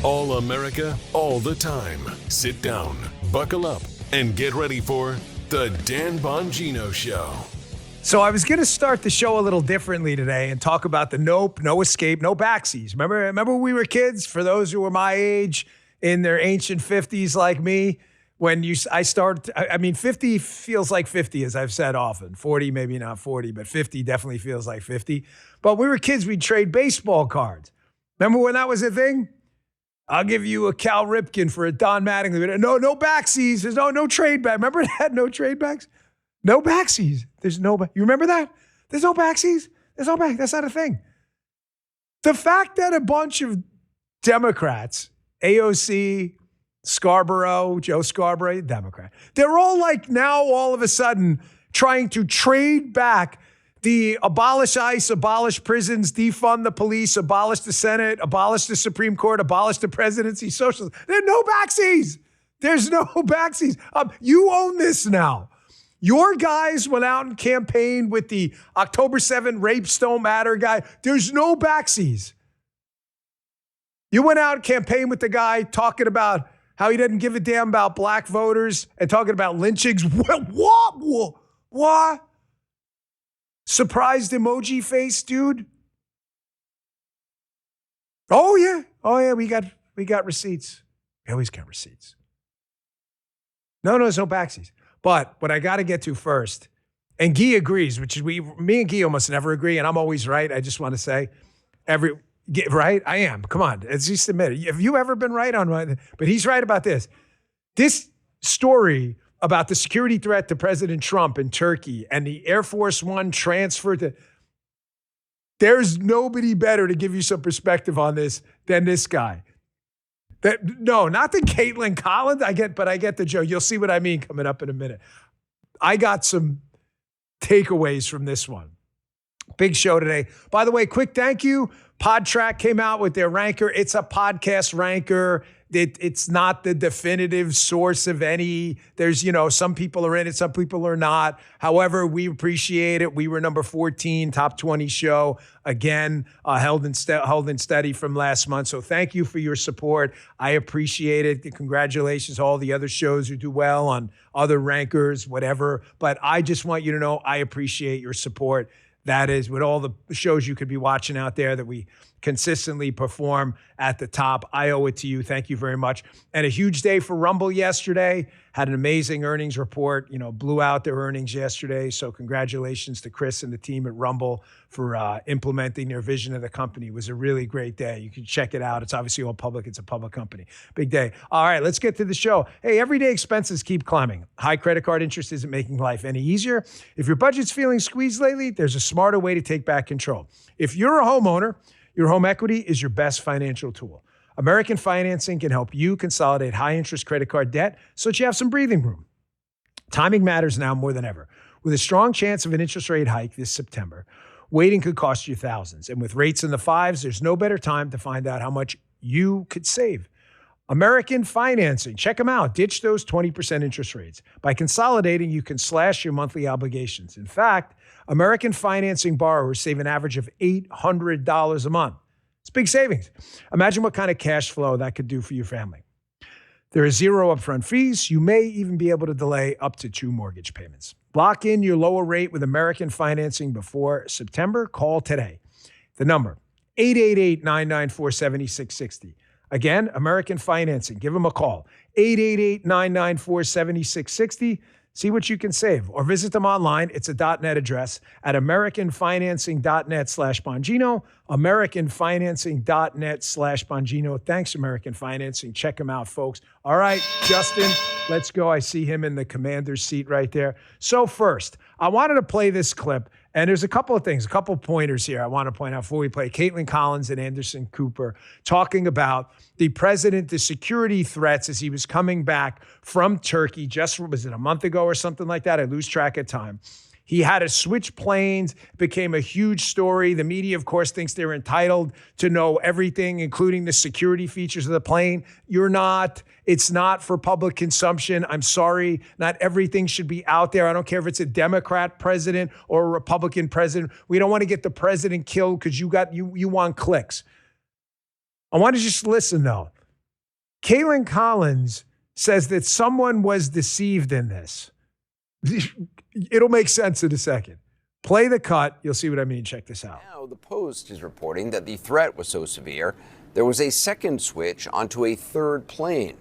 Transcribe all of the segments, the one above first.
All America, all the time. Sit down, buckle up, and get ready for The Dan Bongino Show. So I was going to start the show a little differently today and talk about the nope, no escape, no backsies. Remember when we were kids? For those who were my age, in their ancient 50s like me, when 50 feels like 50, as I've said often. 40, maybe not 40, but 50 definitely feels like 50. But when we were kids, we'd trade baseball cards. Remember when that was a thing? I'll give you a Cal Ripken for a Don Mattingly. No backsies. There's no trade back. Remember that? No trade backs? No backsies. You remember that? There's no backsies. There's no back. That's not a thing. The fact that a bunch of Democrats, AOC, Joe Scarborough, Democrat, they're all like now all of a sudden trying to trade back the abolish ICE, abolish prisons, defund the police, abolish the Senate, abolish the Supreme Court, abolish the presidency, socialism. There's no backsies. There's no backsies. You own this now. Your guys went out and campaigned with the October 7 rapes don't matter guy. There's no backsies. You went out and campaigned with the guy talking about how he doesn't give a damn about black voters and talking about lynchings. What? Surprised emoji face, dude? Oh yeah, we got receipts. We always got receipts. No, there's no backsies. But what I got to get to first, and Guy agrees, which is me and Guy almost never agree, and I'm always right. I just want to say, right? I am. Come on, it's just admit it. Have you ever been right on one? But he's right about this. This story about the security threat to President Trump in Turkey and the Air Force One transfer to, there's nobody better to give you some perspective on this than this guy. Not the Caitlin Collins. I get the joke. You'll see what I mean coming up in a minute. I got some takeaways from this one. Big show today. By the way, quick thank you. PodTrack came out with their ranker. It's a podcast ranker. It's not the definitive source of any. There's, some people are in it, some people are not. However, we appreciate it. We were number 14, top 20 show. Again, held and steady from last month. So thank you for your support. I appreciate it. Congratulations to all the other shows who do well on other rankers, whatever. But I just want you to know I appreciate your support. That is, with all the shows you could be watching out there that we consistently perform at the top. I owe it to you. Thank you very much. And a huge day for Rumble yesterday. Had an amazing earnings report, blew out their earnings yesterday. So congratulations to Chris and the team at Rumble for implementing their vision of the company. It was a really great day. You can check it out. It's obviously all public. It's a public company. Big day. All right, let's get to the show. Hey, everyday expenses keep climbing. High credit card interest isn't making life any easier. If your budget's feeling squeezed lately, there's a smarter way to take back control. If you're a homeowner, your home equity is your best financial tool. American Financing can help you consolidate high-interest credit card debt so that you have some breathing room. Timing matters now more than ever. With a strong chance of an interest rate hike this September, waiting could cost you thousands. And with rates in the fives, there's no better time to find out how much you could save. American Financing, check them out. Ditch those 20% interest rates. By consolidating, you can slash your monthly obligations. In fact, American Financing borrowers save an average of $800 a month. It's big savings. Imagine what kind of cash flow that could do for your family. There are zero upfront fees. You may even be able to delay up to 2 mortgage payments. Lock in your lower rate with American Financing before September. Call today. The number, 888-994-7660. Again, American Financing. Give them a call, 888-994-7660. See what you can save, or visit them online. It's a .net address at americanfinancing.net/Bongino, americanfinancing.net/Bongino. Thanks, American Financing. Check them out, folks. All right, Justin, let's go. I see him in the commander's seat right there. So first, I wanted to play this clip, and there's a couple of things, a couple of pointers here I want to point out before we play. Caitlin Collins and Anderson Cooper talking about the president, the security threats as he was coming back from Turkey was it a month ago or something like that? I lose track of time. He had to switch planes, became a huge story. The media, of course, thinks they're entitled to know everything, including the security features of the plane. You're not. It's not for public consumption. I'm sorry. Not everything should be out there. I don't care if it's a Democrat president or a Republican president. We don't want to get the president killed because you want clicks. I want to just listen, though. Caitlin Collins says that someone was deceived in this. It'll make sense in a second. Play the cut. You'll see what I mean. Check this out. Now, the Post is reporting that the threat was so severe, there was a second switch onto a third plane.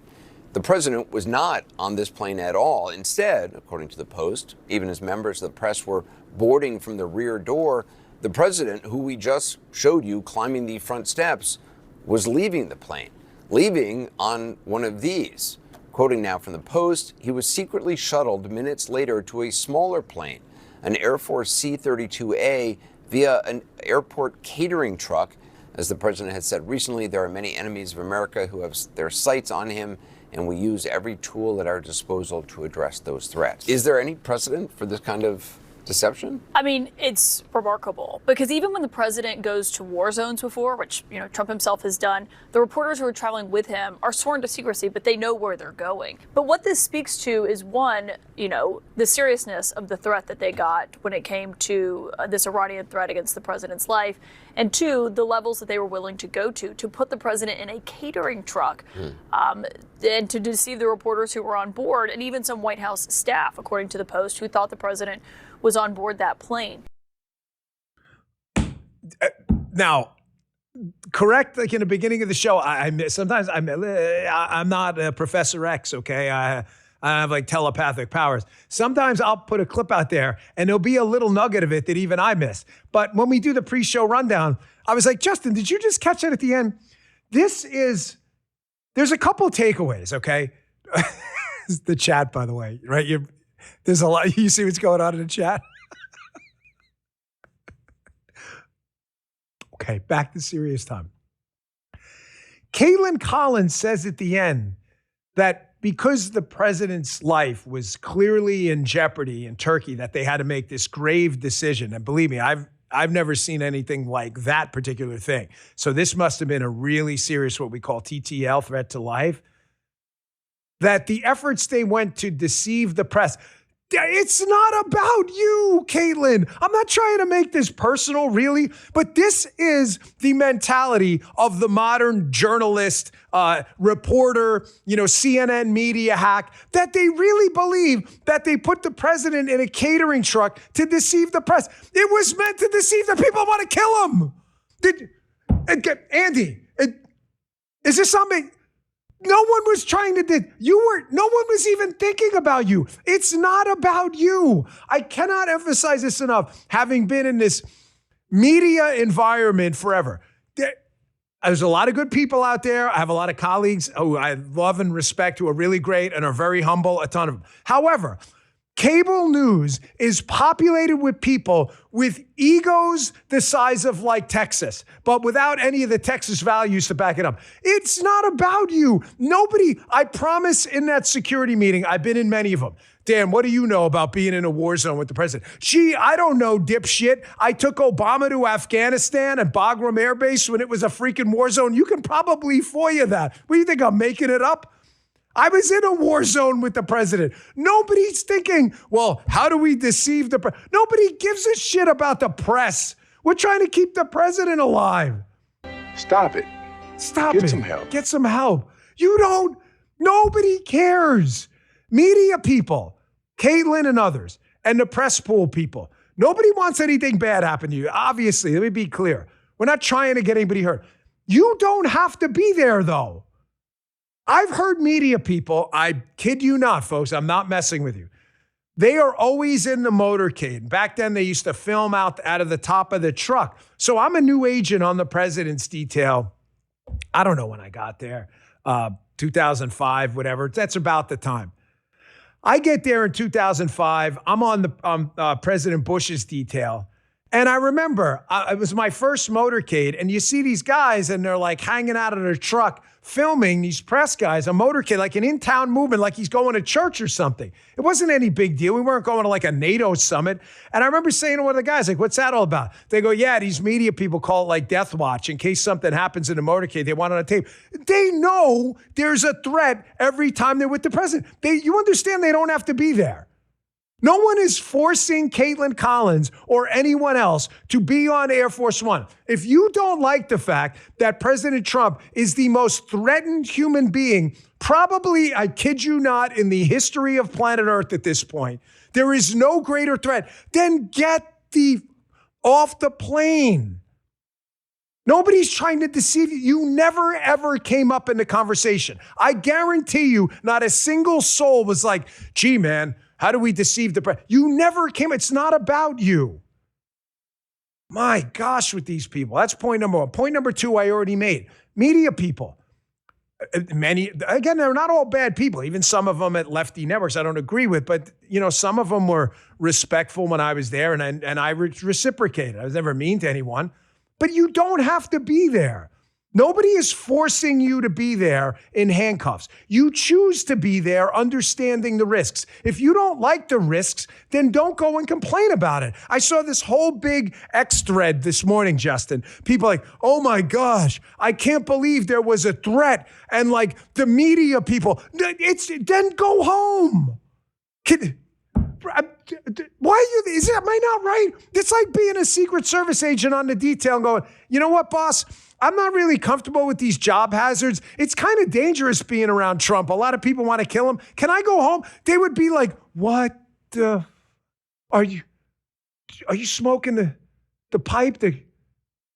The president was not on this plane at all. Instead, according to the Post, even as members of the press were boarding from the rear door, the president, who we just showed you climbing the front steps, was leaving the plane, leaving on one of these. Quoting now from the Post, he was secretly shuttled minutes later to a smaller plane, an Air Force C-32A, via an airport catering truck. As the president had said recently, there are many enemies of America who have their sights on him, and we use every tool at our disposal to address those threats. Is there any precedent for this kind of deception? I mean, it's remarkable because even when the president goes to war zones before, which, Trump himself has done, the reporters who are traveling with him are sworn to secrecy, but they know where they're going. But what this speaks to is one, the seriousness of the threat that they got when it came to this Iranian threat against the president's life. And two, the levels that they were willing to go to put the president in a catering truck and to deceive the reporters who were on board and even some White House staff, according to the Post, who thought the president was on board that plane. Now, correct, like in the beginning of the show, I'm not Professor X, okay? I have like telepathic powers. Sometimes I'll put a clip out there and there'll be a little nugget of it that even I miss. But when we do the pre-show rundown, I was like, Justin, did you just catch it at the end? There's a couple takeaways, okay? The chat, by the way, right? There's a lot. You see what's going on in the chat? Okay, back to serious time. Caitlin Collins says at the end that because the president's life was clearly in jeopardy in Turkey, that they had to make this grave decision. And believe me, I've never seen anything like that particular thing. So this must have been a really serious, what we call TTL, threat to life. That the efforts they went to deceive the press. It's not about you, Caitlin. I'm not trying to make this personal, really, but this is the mentality of the modern journalist, reporter, CNN media hack, that they really believe that they put the president in a catering truck to deceive the press. It was meant to deceive the people who want to kill him. Andy, is this something? No one was trying to no one was even thinking about you. It's not about you. I cannot emphasize this enough, having been in this media environment forever. There's a lot of good people out there. I have a lot of colleagues who I love and respect who are really great and are very humble, a ton of them. However, cable news is populated with people with egos the size of like Texas, but without any of the Texas values to back it up. It's not about you. Nobody, I promise, in that security meeting, I've been in many of them. Dan, what do you know about being in a war zone with the president? Gee, I don't know, dipshit. I took Obama to Afghanistan and Bagram Air Base when it was a freaking war zone. You can probably FOIA that. What do you think, I'm making it up? I was in a war zone with the president. Nobody's thinking, well, how do we deceive the press? Nobody gives a shit about the press. We're trying to keep the president alive. Stop it. Stop it. Get some help. Get some help. Nobody cares. Media people, Caitlin and others, and the press pool people. Nobody wants anything bad happen to you. Obviously, let me be clear. We're not trying to get anybody hurt. You don't have to be there, though. I've heard media people, I kid you not, folks, I'm not messing with you. They are always in the motorcade. Back then, they used to film out of the top of the truck. So I'm a new agent on the president's detail. I don't know when I got there, 2005, whatever. That's about the time. I get there in 2005. I'm on the President Bush's detail. And I remember it was my first motorcade, and you see these guys, and they're like hanging out of their truck, filming these press guys, a motorcade, like an in-town movement, like he's going to church or something. It wasn't any big deal. We weren't going to like a NATO summit. And I remember saying to one of the guys, like, what's that all about? They go, yeah, these media people call it like Death Watch in case something happens in the motorcade. They want it on tape. They know there's a threat every time they're with the president. You understand they don't have to be there. No one is forcing Caitlin Collins or anyone else to be on Air Force One. If you don't like the fact that President Trump is the most threatened human being, probably, I kid you not, in the history of planet Earth at this point, there is no greater threat, then get off the plane. Nobody's trying to deceive you. You never, ever came up in the conversation. I guarantee you, not a single soul was like, gee, man, how do we deceive the president? You never came. It's not about you. My gosh, with these people. That's point number one. Point number two, I already made. Media people. Many, again, they're not all bad people. Even some of them at lefty networks I don't agree with, but some of them were respectful when I was there, and I reciprocated. I was never mean to anyone. But you don't have to be there. Nobody is forcing you to be there in handcuffs. You choose to be there understanding the risks. If you don't like the risks, then don't go and complain about it. I saw this whole big X thread this morning, Justin. People like, oh my gosh, I can't believe there was a threat. And like the media people, then go home. Why are you, am I not right? It's like being a Secret Service agent on the detail and going, you know what, boss? I'm not really comfortable with these job hazards. It's kind of dangerous being around Trump. A lot of people want to kill him. Can I go home? They would be like, what the, are you smoking the pipe?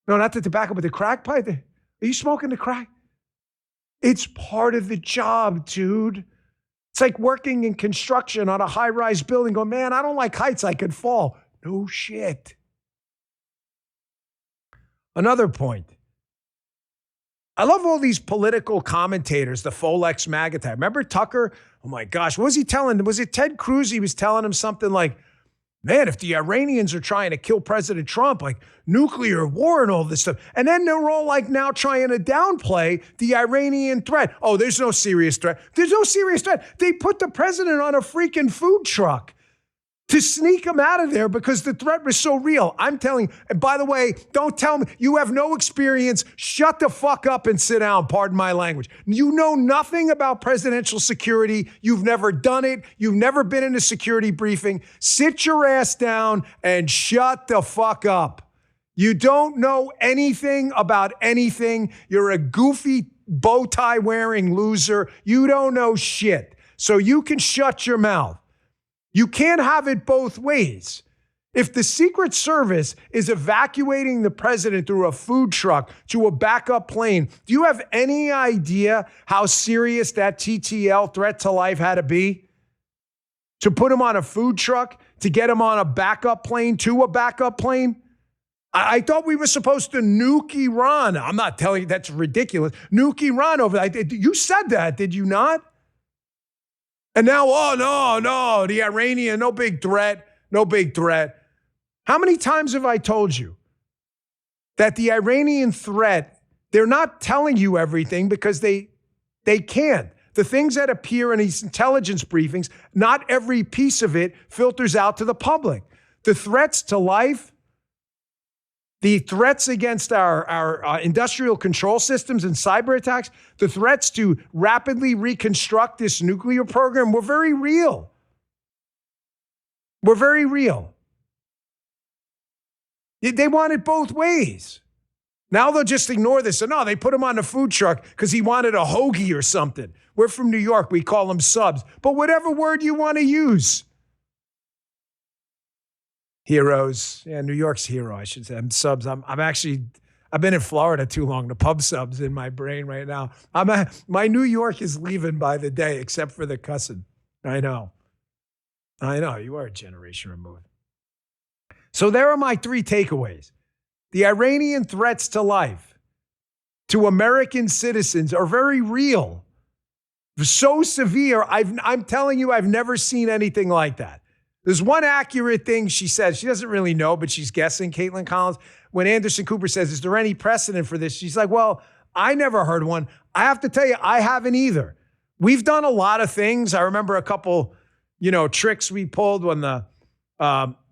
No, not the tobacco, but the crack pipe. Are you smoking the crack? It's part of the job, dude. It's like working in construction on a high-rise building going, man, I don't like heights. I could fall. No shit. Another point. I love all these political commentators, the Folex MAGA type. Remember Tucker? Oh my gosh, what was he telling? Was it Ted Cruz? He was telling him something like, man, if the Iranians are trying to kill President Trump, like nuclear war and all this stuff. And then they're all like now trying to downplay the Iranian threat. Oh, there's no serious threat. There's no serious threat. They put the president on a freaking food truck to sneak him out of there because the threat was so real. I'm telling you, and by the way, don't tell me you have no experience. Shut the fuck up and sit down. Pardon my language. You know nothing about presidential security. You've never done it. You've never been in a security briefing. Sit your ass down and shut the fuck up. You don't know anything about anything. You're a goofy bow tie wearing loser. You don't know shit. So you can shut your mouth. You can't have it both ways. If the Secret Service is evacuating the president through a food truck to a backup plane, do you have any idea how serious that TTL, threat to life, had to be? To put him on a food truck, to get him on a backup plane to a backup plane? I thought we were supposed to nuke Iran. I'm not telling you, that's ridiculous. Nuke Iran over there. You said that, did you not? And now, oh, no, the Iranian, no big threat. How many times have I told you that the Iranian threat, they're not telling you everything because they can't. The things that appear in these intelligence briefings, not every piece of it filters out to the public. The threats to life, the threats against our industrial control systems and cyber attacks, the threats to rapidly reconstruct this nuclear program were very real. They want it both ways. Now they'll just ignore this. And no, they put him on a food truck because he wanted a hoagie or something. We're from New York. We call them subs. But whatever word you want to use. Heroes. Yeah, New York's hero, I should say. I'm subs. I've been in Florida too long. The pub subs in my brain right now. My New York is leaving by the day, except for the cussing. I know. You are a generation removed. So there are my three takeaways. The Iranian threats to life, to American citizens, are very real. So severe, I'm telling you, I've never seen anything like that. There's one accurate thing she says. She doesn't really know, but she's guessing, Caitlin Collins. When Anderson Cooper says, is there any precedent for this? She's like, well, I never heard one. I have to tell you, I haven't either. We've done a lot of things. I remember a couple, tricks we pulled when I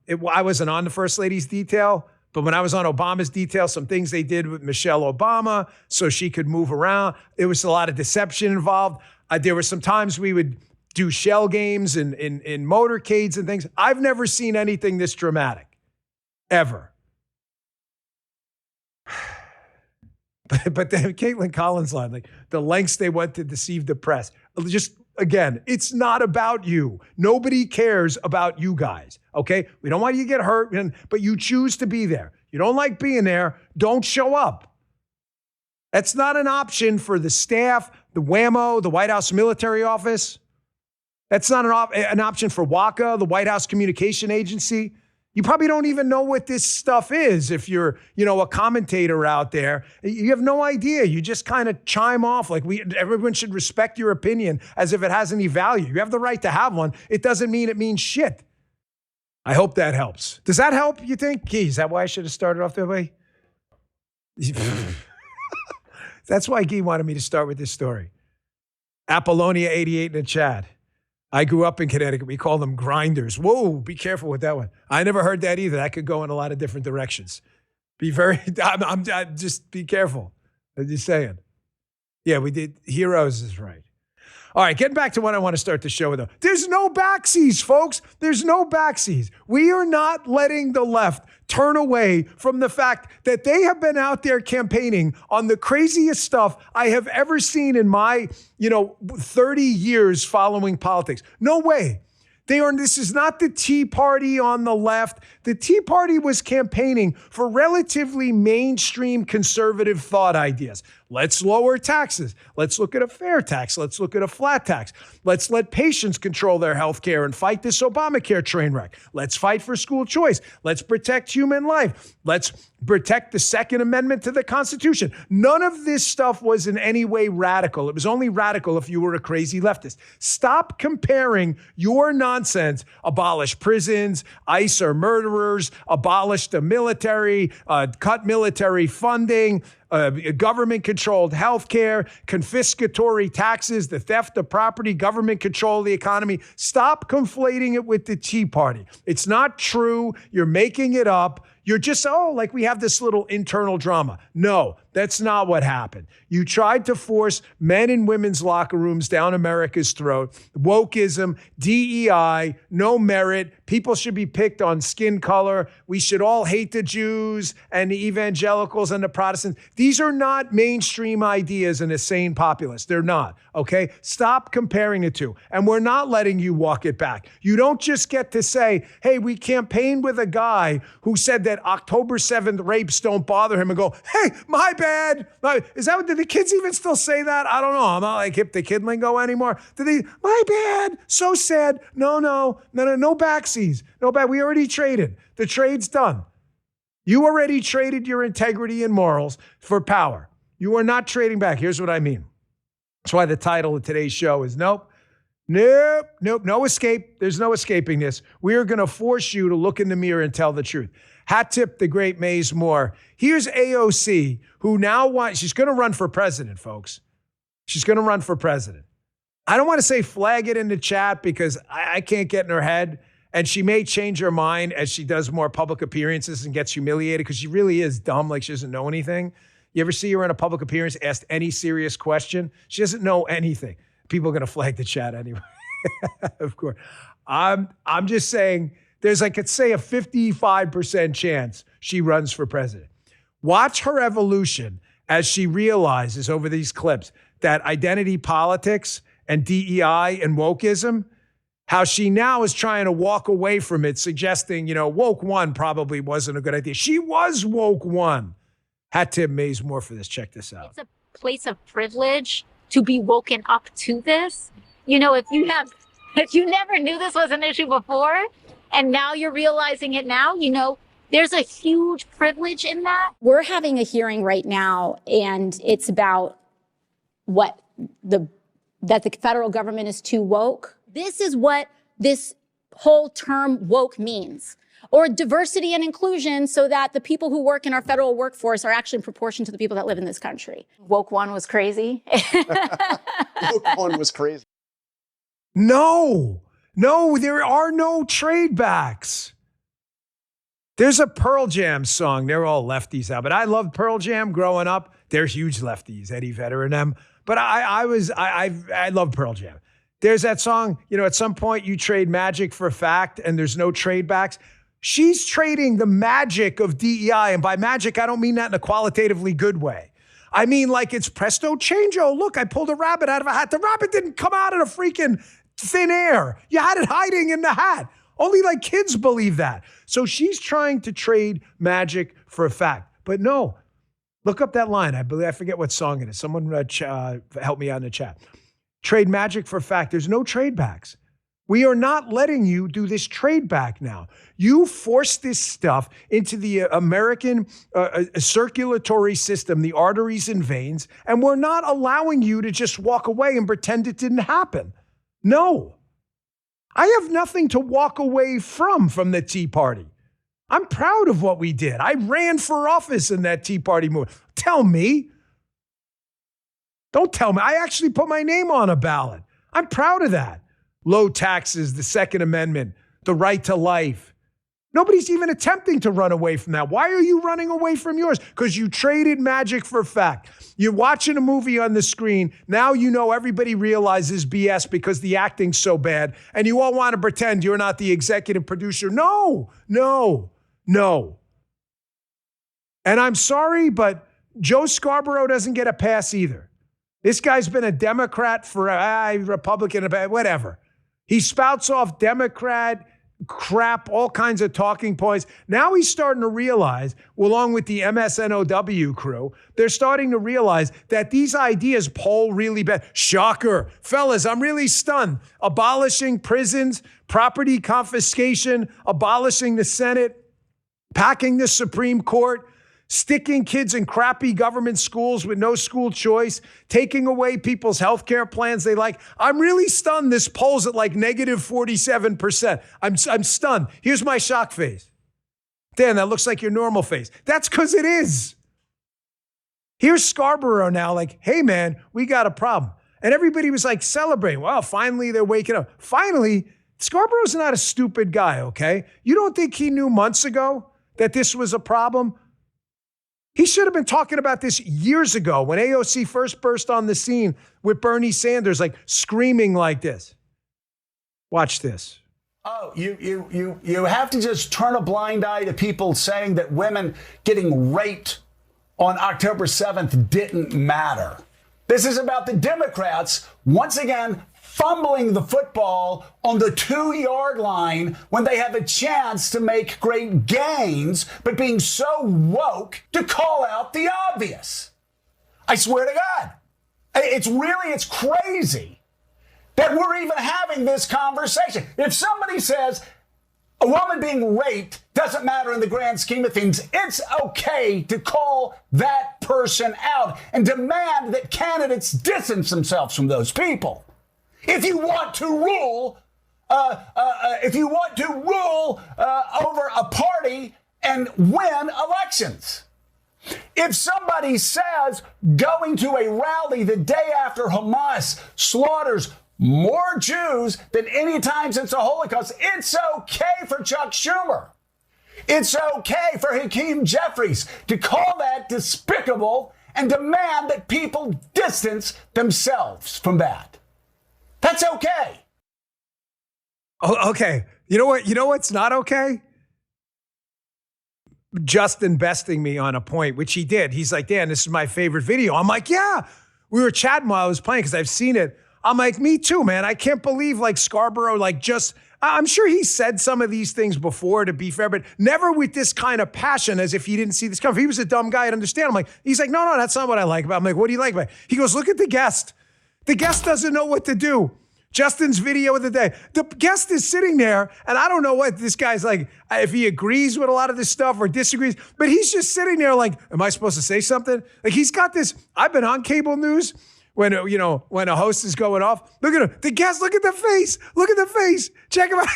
wasn't on the First Lady's detail, but when I was on Obama's detail, some things they did with Michelle Obama so she could move around. There was a lot of deception involved. There were some times we would do shell games in motorcades and things. I've never seen anything this dramatic, ever. But then Caitlin Collins line, like the lengths they went to deceive the press. Just again, it's not about you. Nobody cares about you guys. Okay, we don't want you to get hurt, but you choose to be there. You don't like being there. Don't show up. That's not an option for the staff, the WAMO, the White House Military Office. That's not an option for WACA, the White House Communication Agency. You probably don't even know what this stuff is if you're, a commentator out there. You have no idea. You just kind of chime off like everyone should respect your opinion as if it has any value. You have the right to have one. It doesn't mean it means shit. I hope that helps. Does that help, you think? Gee, is that why I should have started off that way? That's why Guy wanted me to start with this story. Apollonia 88 in the chat. I grew up in Connecticut. We call them grinders. Whoa, be careful with that one. I never heard that either. That could go in a lot of different directions. I'm just be careful. I'm just saying. Yeah, we did. Heroes is right. All right, getting back to what I want to start the show with, though. There's no backsies, folks. There's no backsies. We are not letting the left turn away from the fact that they have been out there campaigning on the craziest stuff I have ever seen in my, 30 years following politics. No way. This is not the Tea Party on the left. The Tea Party was campaigning for relatively mainstream conservative thought ideas. Let's lower taxes. Let's look at a fair tax. Let's look at a flat tax. Let's let patients control their health care and fight this Obamacare train wreck. Let's fight for school choice. Let's protect human life. Let's protect the Second Amendment to the Constitution. None of this stuff was in any way radical. It was only radical if you were a crazy leftist. Stop comparing your nonsense. Abolish prisons, ICE are murderers, abolish the military, cut military funding, government-controlled healthcare, confiscatory taxes, the theft of property, government control of the economy. Stop conflating it with the Tea Party. It's not true. You're making it up. You're just, like we have this little internal drama. No, that's not what happened. You tried to force men and women's locker rooms down America's throat. Wokeism, DEI, no merit. People should be picked on skin color. We should all hate the Jews and the evangelicals and the Protestants. These are not mainstream ideas in a sane populace. They're not, okay? Stop comparing the two. And we're not letting you walk it back. You don't just get to say, hey, we campaigned with a guy who said that October 7th rapes don't bother him and go, hey, my bad. Is that what, did the kids even still say that? I don't know. I'm not like hip to kid lingo anymore. Did they, my bad, so sad. No backsies. No back. We already traded. The trade's done. You already traded your integrity and morals for power. You are not trading back. Here's what I mean. That's why the title of today's show is no escape. There's no escaping this. We are going to force you to look in the mirror and tell the truth. Hat tip the great Maze Moore. Here's AOC, who now she's going to run for president, folks. She's going to run for president. I don't want to say flag it in the chat because I can't get in her head. And she may change her mind as she does more public appearances and gets humiliated because she really is dumb, like she doesn't know anything. You ever see her in a public appearance asked any serious question? She doesn't know anything. People are going to flag the chat anyway. Of course. I'm just saying there's a 55% chance she runs for president. Watch her evolution as she realizes over these clips that identity politics and DEI and wokeism, how she now is trying to walk away from it, suggesting, woke one probably wasn't a good idea. She was woke one. Hat tip Maze Moore for this. Check this out. It's a place of privilege to be woken up to this. If you never knew this was an issue before, and now you're realizing it now, there's a huge privilege in that. We're having a hearing right now, and it's about that the federal government is too woke. This is what this whole term woke means. Or diversity and inclusion so that the people who work in our federal workforce are actually in proportion to the people that live in this country. Woke one was crazy. Woke one was crazy. No, there are no trade backs. There's a Pearl Jam song. They're all lefties now, but I loved Pearl Jam growing up. They're huge lefties, Eddie Vedder and them. But I love Pearl Jam. There's that song, at some point you trade magic for fact and there's no trade backs. She's trading the magic of DEI. And by magic, I don't mean that in a qualitatively good way. I mean, like it's presto changeo. Look, I pulled a rabbit out of a hat. The rabbit didn't come out of a freaking thin air. You had it hiding in the hat. Only like kids believe that. So she's trying to trade magic for a fact. But no, look up that line. I forget what song it is. Someone help me out in the chat. Trade magic for fact. There's no trade backs. We are not letting you do this trade back now. You force this stuff into the American circulatory system, the arteries and veins, and we're not allowing you to just walk away and pretend it didn't happen. No. I have nothing to walk away from the Tea Party. I'm proud of what we did. I ran for office in that Tea Party movement. Tell me. Don't tell me. I actually put my name on a ballot. I'm proud of that. Low taxes, the Second Amendment, the right to life. Nobody's even attempting to run away from that. Why are you running away from yours? Because you traded magic for fact. You're watching a movie on the screen. Now you know everybody realizes BS because the acting's so bad. And you all want to pretend you're not the executive producer. No. And I'm sorry, but Joe Scarborough doesn't get a pass either. This guy's been a Democrat for Republican, whatever. He spouts off Democrat crap, all kinds of talking points. Now he's starting to realize, along with the MSNOW crew, they're starting to realize that these ideas poll really bad. Shocker. Fellas, I'm really stunned. Abolishing prisons, property confiscation, abolishing the Senate, packing the Supreme Court, sticking kids in crappy government schools with no school choice, taking away people's health care plans they like. I'm really stunned this poll's at like negative 47%. I'm stunned. Here's my shock face. Dan, that looks like your normal face. That's because it is. Here's Scarborough now like, hey man, we got a problem. And everybody was like celebrating. Well, finally they're waking up. Finally, Scarborough's not a stupid guy, okay? You don't think he knew months ago that this was a problem? He should have been talking about this years ago when AOC first burst on the scene with Bernie Sanders, like screaming like this. Watch this. Oh, you have to just turn a blind eye to people saying that women getting raped on October 7th didn't matter. This is about the Democrats, once again, fumbling the football on the 2-yard line when they have a chance to make great gains, but being so woke to call out the obvious. I swear to God, it's crazy that we're even having this conversation. If somebody says a woman being raped doesn't matter in the grand scheme of things, it's okay to call that person out and demand that candidates distance themselves from those people. If you want to rule, over a party and win elections. If somebody says going to a rally the day after Hamas slaughters more Jews than any time since the Holocaust, it's okay for Chuck Schumer. It's okay for Hakeem Jeffries to call that despicable and demand that people distance themselves from that. That's okay. Oh, okay. You know what? You know what's not okay? Justin besting me on a point, which he did. He's like, Dan, this is my favorite video. I'm like, yeah. We were chatting while I was playing because I've seen it. I'm like, me too, man. I can't believe like Scarborough, I'm sure he said some of these things before, to be fair, but never with this kind of passion as if he didn't see this coming. If he was a dumb guy, I'd understand. I'm like, he's like, no, that's not what I like about him. I'm like, what do you like about it? He goes, look at the guest. The guest doesn't know what to do. Justin's video of the day. The guest is sitting there, and I don't know what this guy's like, if he agrees with a lot of this stuff or disagrees, but he's just sitting there like, am I supposed to say something? Like he's got this, I've been on cable news when a host is going off. Look at him. The guest, look at the face. Look at the face. Check him out.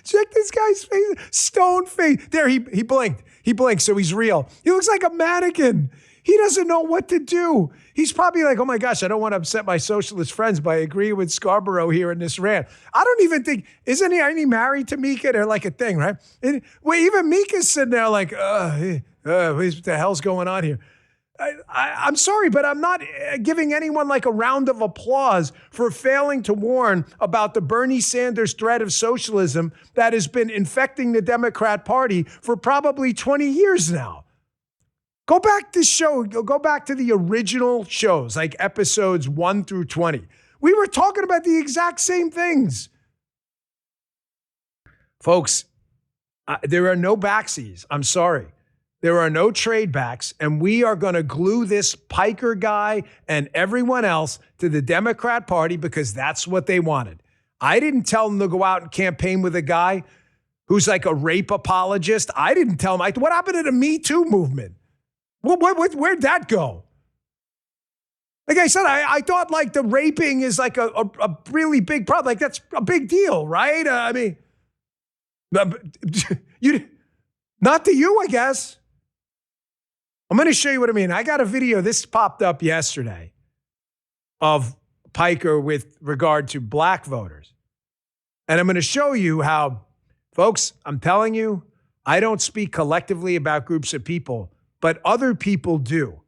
Check this guy's face. Stone face. There, he blinked. He blinked, so he's real. He looks like a mannequin. He doesn't know what to do. He's probably like, oh my gosh, I don't want to upset my socialist friends by agreeing with Scarborough here in this rant. I don't even think, isn't he married to Mika? They're like a thing, right? Even Mika's sitting there like, what the hell's going on here? I'm sorry, but I'm not giving anyone like a round of applause for failing to warn about the Bernie Sanders threat of socialism that has been infecting the Democrat Party for probably 20 years now. Go back to the original shows, like episodes 1 through 20. We were talking about the exact same things. Folks, there are no backsies. I'm sorry. There are no trade backs, and we are going to glue this Piker guy and everyone else to the Democrat Party because that's what they wanted. I didn't tell them to go out and campaign with a guy who's like a rape apologist. I didn't tell them. What happened to the Me Too movement? Where'd that go? Like I said, I thought like the raping is like a really big problem. Like that's a big deal, right? I mean, not to you, I guess. I'm going to show you what I mean. I got a video. This popped up yesterday of Piker with regard to black voters. And I'm going to show you how, folks, I'm telling you, I don't speak collectively about groups of people, but other people do.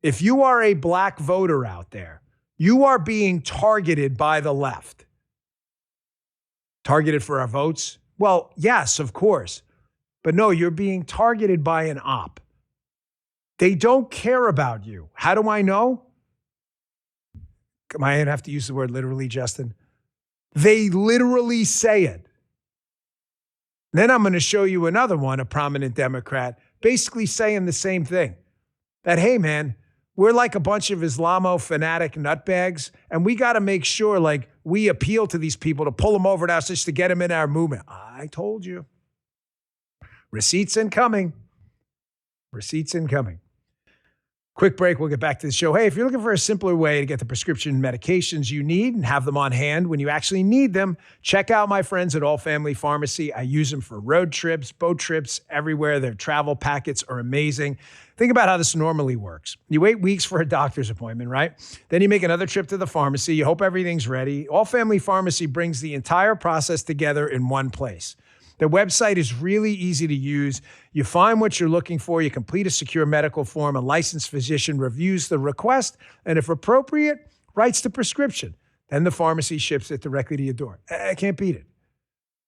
If you are a black voter out there, you are being targeted by the left. Targeted for our votes? Well, yes, of course. But no, you're being targeted by an op. They don't care about you. How do I know? Am I going to have to use the word literally, Justin? They literally say it. Then I'm going to show you another one, a prominent Democrat, basically saying the same thing. That, hey, man, we're like a bunch of Islamo-fanatic nutbags, and we got to make sure, like, we appeal to these people to pull them over to us just to get them in our movement. I told you. Receipts incoming. Receipts incoming. Quick break. We'll get back to the show. Hey, if you're looking for a simpler way to get the prescription medications you need and have them on hand when you actually need them, check out my friends at All Family Pharmacy. I use them for road trips, boat trips, everywhere. Their travel packets are amazing. Think about how this normally works. You wait weeks for a doctor's appointment, right? Then you make another trip to the pharmacy. You hope everything's ready. All Family Pharmacy brings the entire process together in one place. Their website is really easy to use. You find what you're looking for. You complete a secure medical form. A licensed physician reviews the request, and if appropriate, writes the prescription. Then the pharmacy ships it directly to your door. I can't beat it.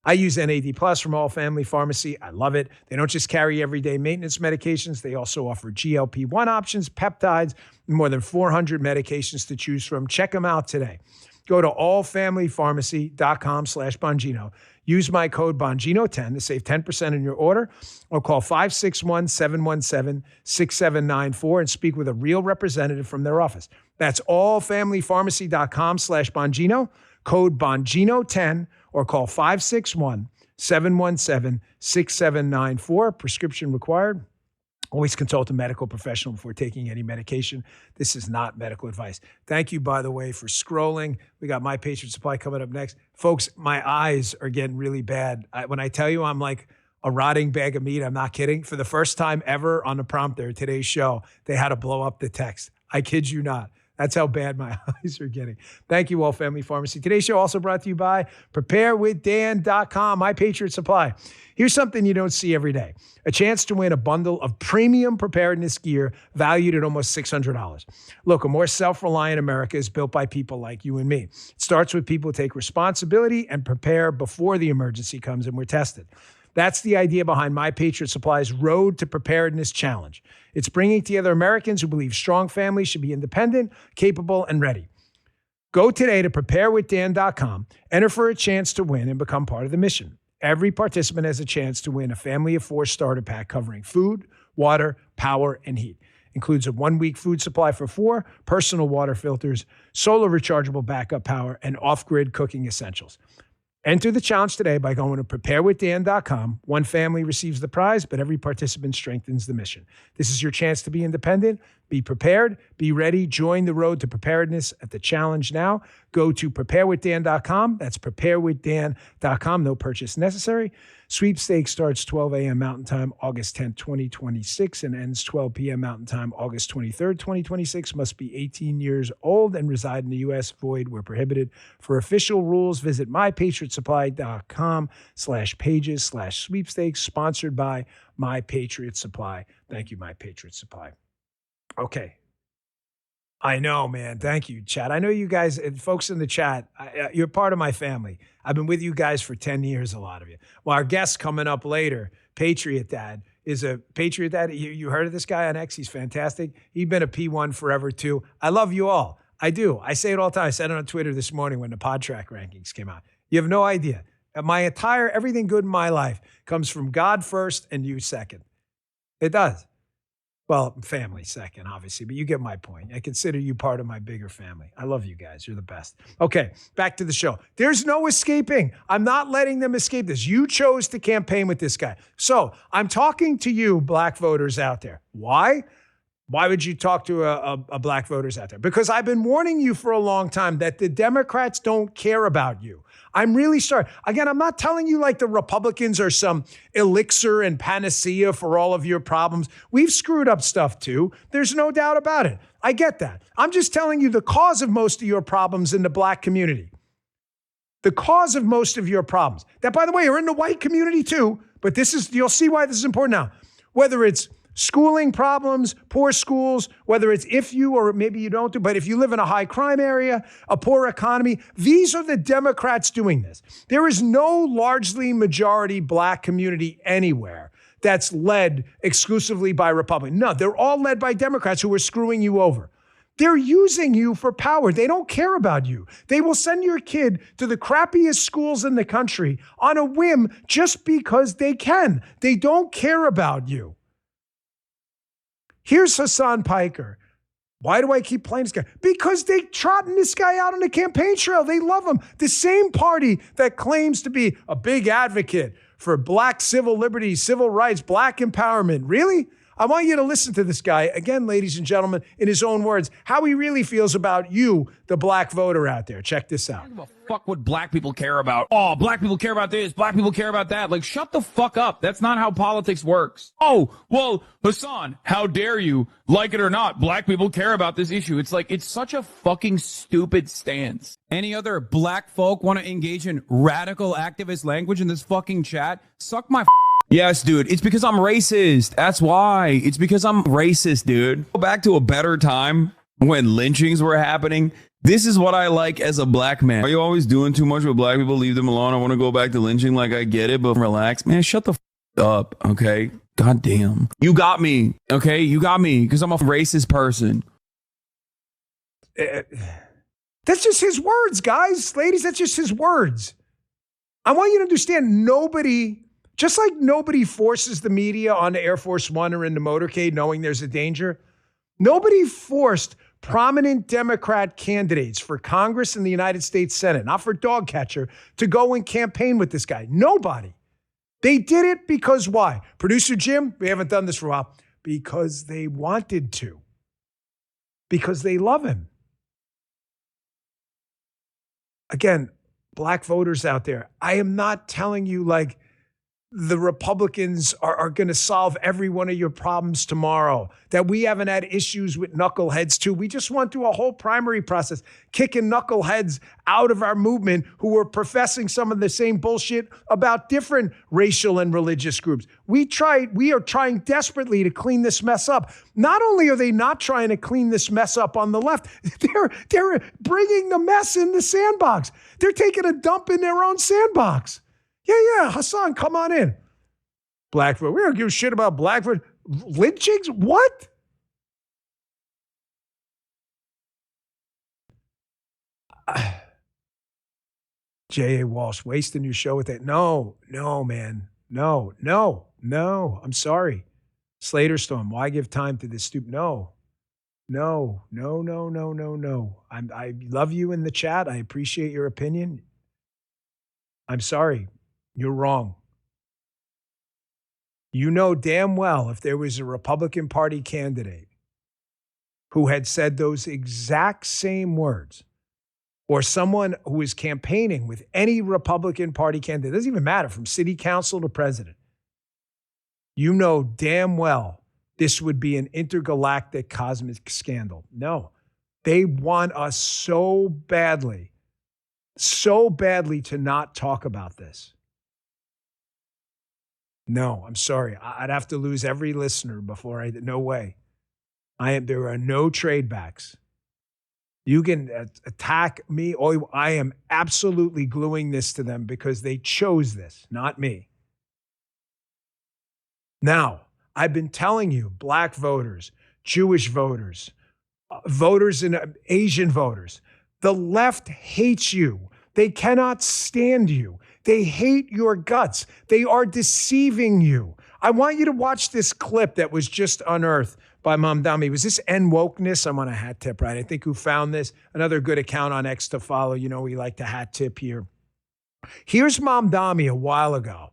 I use NAD Plus from All Family Pharmacy. I love it. They don't just carry everyday maintenance medications. They also offer GLP-1 options, peptides, and more than 400 medications to choose from. Check them out today. Go to allfamilypharmacy.com/Bongino. Use my code Bongino10 to save 10% on your order, or call 561-717-6794 and speak with a real representative from their office. That's allfamilypharmacy.com/Bongino, code Bongino10, or call 561-717-6794. Prescription required. Always consult a medical professional before taking any medication. This is not medical advice. Thank you, by the way, for scrolling. We got My Patriot Supply coming up next. Folks, my eyes are getting really bad. When I tell you I'm like a rotting bag of meat, I'm not kidding. For the first time ever on the prompter, today's show, they had to blow up the text. I kid you not. That's how bad my eyes are getting. Thank you, All Family Pharmacy. Today's show also brought to you by preparewithdan.com, My Patriot Supply. Here's something you don't see every day. A chance to win a bundle of premium preparedness gear valued at almost $600. Look, a more self-reliant America is built by people like you and me. It starts with people who take responsibility and prepare before the emergency comes and we're tested. That's the idea behind My Patriot Supply's Road to Preparedness Challenge. It's bringing together Americans who believe strong families should be independent, capable, and ready. Go today to preparewithdan.com, enter for a chance to win, and become part of the mission. Every participant has a chance to win a family of 4 starter pack covering food, water, power, and heat. Includes a 1-week food supply for 4, personal water filters, solar rechargeable backup power, and off-grid cooking essentials. Enter the challenge today by going to preparewithdan.com. One family receives the prize, but every participant strengthens the mission. This is your chance to be independent. Be prepared. Be ready. Join the road to preparedness at the challenge now. Go to preparewithdan.com. That's preparewithdan.com. No purchase necessary. Sweepstakes starts 12 a.m. Mountain Time, August 10th, 2026, and ends 12 p.m. Mountain Time, August 23rd, 2026. Must be 18 years old and reside in the U.S. Void where prohibited. For official rules, visit mypatriotsupply.com/pages/sweepstakes. Sponsored by My Patriot Supply. Thank you, My Patriot Supply. Okay. I know, man. Thank you, chat. I know you guys, folks in the chat, you're part of my family. I've been with you guys for 10 years, a lot of you. Well, our guest coming up later, Patriot Dad, is a Patriot Dad. You heard of this guy on X? He's fantastic. He's been a P1 forever, too. I love you all. I do. I say it all the time. I said it on Twitter this morning when the PodTrack rankings came out. You have no idea. Everything good in my life comes from God first and you second. It does. Well, family second, obviously, but you get my point. I consider you part of my bigger family. I love you guys. You're the best. Okay, back to the show. There's no escaping. I'm not letting them escape this. You chose to campaign with this guy. So I'm talking to you, black voters out there. Why? Why would you talk to a black voters out there? Because I've been warning you for a long time that the Democrats don't care about you. I'm really sorry. Again, I'm not telling you like the Republicans are some elixir and panacea for all of your problems. We've screwed up stuff too. There's no doubt about it. I get that. I'm just telling you the cause of most of your problems in the black community. The cause of most of your problems. That, by the way, are in the white community too. But you'll see why this is important now. Whether it's schooling problems, poor schools, whether it's if you or maybe you don't do, but if you live in a high crime area, a poor economy, these are the Democrats doing this. There is no largely majority black community anywhere that's led exclusively by Republicans. No, they're all led by Democrats who are screwing you over. They're using you for power. They don't care about you. They will send your kid to the crappiest schools in the country on a whim just because they can. They don't care about you. Here's Hassan Piker. Why do I keep playing this guy? Because they trotting this guy out on the campaign trail. They love him. The same party that claims to be a big advocate for black civil liberties, civil rights, black empowerment. Really? I want you to listen to this guy, again, ladies and gentlemen, in his own words, how he really feels about you, the black voter out there. Check this out. Fuck what black people care about. Oh, black people care about this. Black people care about that. Like, shut the fuck up. That's not how politics works. Oh, well, Hassan, how dare you? Like it or not, black people care about this issue. It's like, it's such a fucking stupid stance. Any other black folk want to engage in radical activist language in this fucking chat? Suck my Yes, dude. It's because I'm racist. That's why. It's because I'm racist, dude. Go back to a better time when lynchings were happening. This is what I like as a black man. Are you always doing too much with black people? Leave them alone. I want to go back to lynching. Like, I get it, but relax. Man, shut the up, okay? God damn. You got me, okay? You got me because I'm a racist person. That's just his words, guys. Ladies, that's just his words. I want you to understand nobody... Just like nobody forces the media onto Air Force One or in the motorcade knowing there's a danger, nobody forced prominent Democrat candidates for Congress and the United States Senate, not for dog catcher, to go and campaign with this guy. Nobody. They did it because why? Producer Jim, we haven't done this for a while. Because they wanted to. Because they love him. Again, black voters out there, I am not telling you like, the Republicans are going to solve every one of your problems tomorrow, that we haven't had issues with knuckleheads too. We just went through a whole primary process, kicking knuckleheads out of our movement who were professing some of the same bullshit about different racial and religious groups. We are trying desperately to clean this mess up. Not only are they not trying to clean this mess up on the left, they're bringing the mess in the sandbox. They're taking a dump in their own sandbox. Yeah, Hassan, come on in. Black vote. We don't give a shit about black vote. Lynchings? What? J.A. Walsh, wasting your show with that. No, man. No. I'm sorry. Slater Storm, why give time to this stupid? No. I love you in the chat. I appreciate your opinion. I'm sorry. You're wrong. You know damn well if there was a Republican Party candidate who had said those exact same words, or someone who is campaigning with any Republican Party candidate, it doesn't even matter, from city council to president, you know damn well this would be an intergalactic cosmic scandal. No, they want us so badly to not talk about this. No, I'm sorry. I'd have to lose every listener before no way. There are no trade backs. You can attack me. I am absolutely gluing this to them because they chose this, not me. Now, I've been telling you, black voters, Jewish voters, voters and Asian voters, the left hates you. They cannot stand you. They hate your guts. They are deceiving you. I want you to watch this clip that was just unearthed by Mamdani. Was this N Wokeness? I'm on a hat tip, right? I think who found this? Another good account on X to follow. You know, we like to hat tip here. Here's Mamdani a while ago,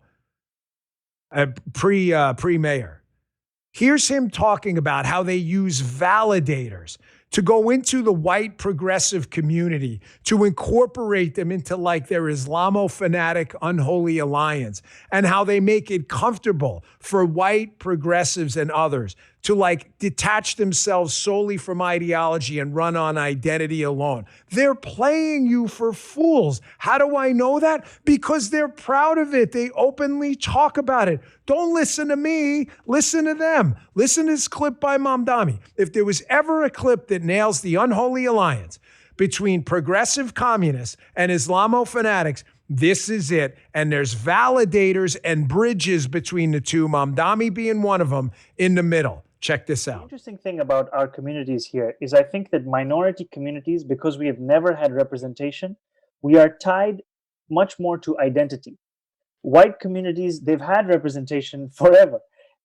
pre-mayor. Here's him talking about how they use validators to go into the white progressive community, to incorporate them into like their Islamo-fanatic unholy alliance, and how they make it comfortable for white progressives and others to like detach themselves solely from ideology and run on identity alone. They're playing you for fools. How do I know that? Because they're proud of it. They openly talk about it. Don't listen to me. Listen to them. Listen to this clip by Mamdani. If there was ever a clip that nails the unholy alliance between progressive communists and Islamo fanatics, this is it. And there's validators and bridges between the two, Mamdani being one of them, in the middle. Check this out. The interesting thing about our communities here is I think that minority communities, because we have never had representation, we are tied much more to identity. White communities, they've had representation forever.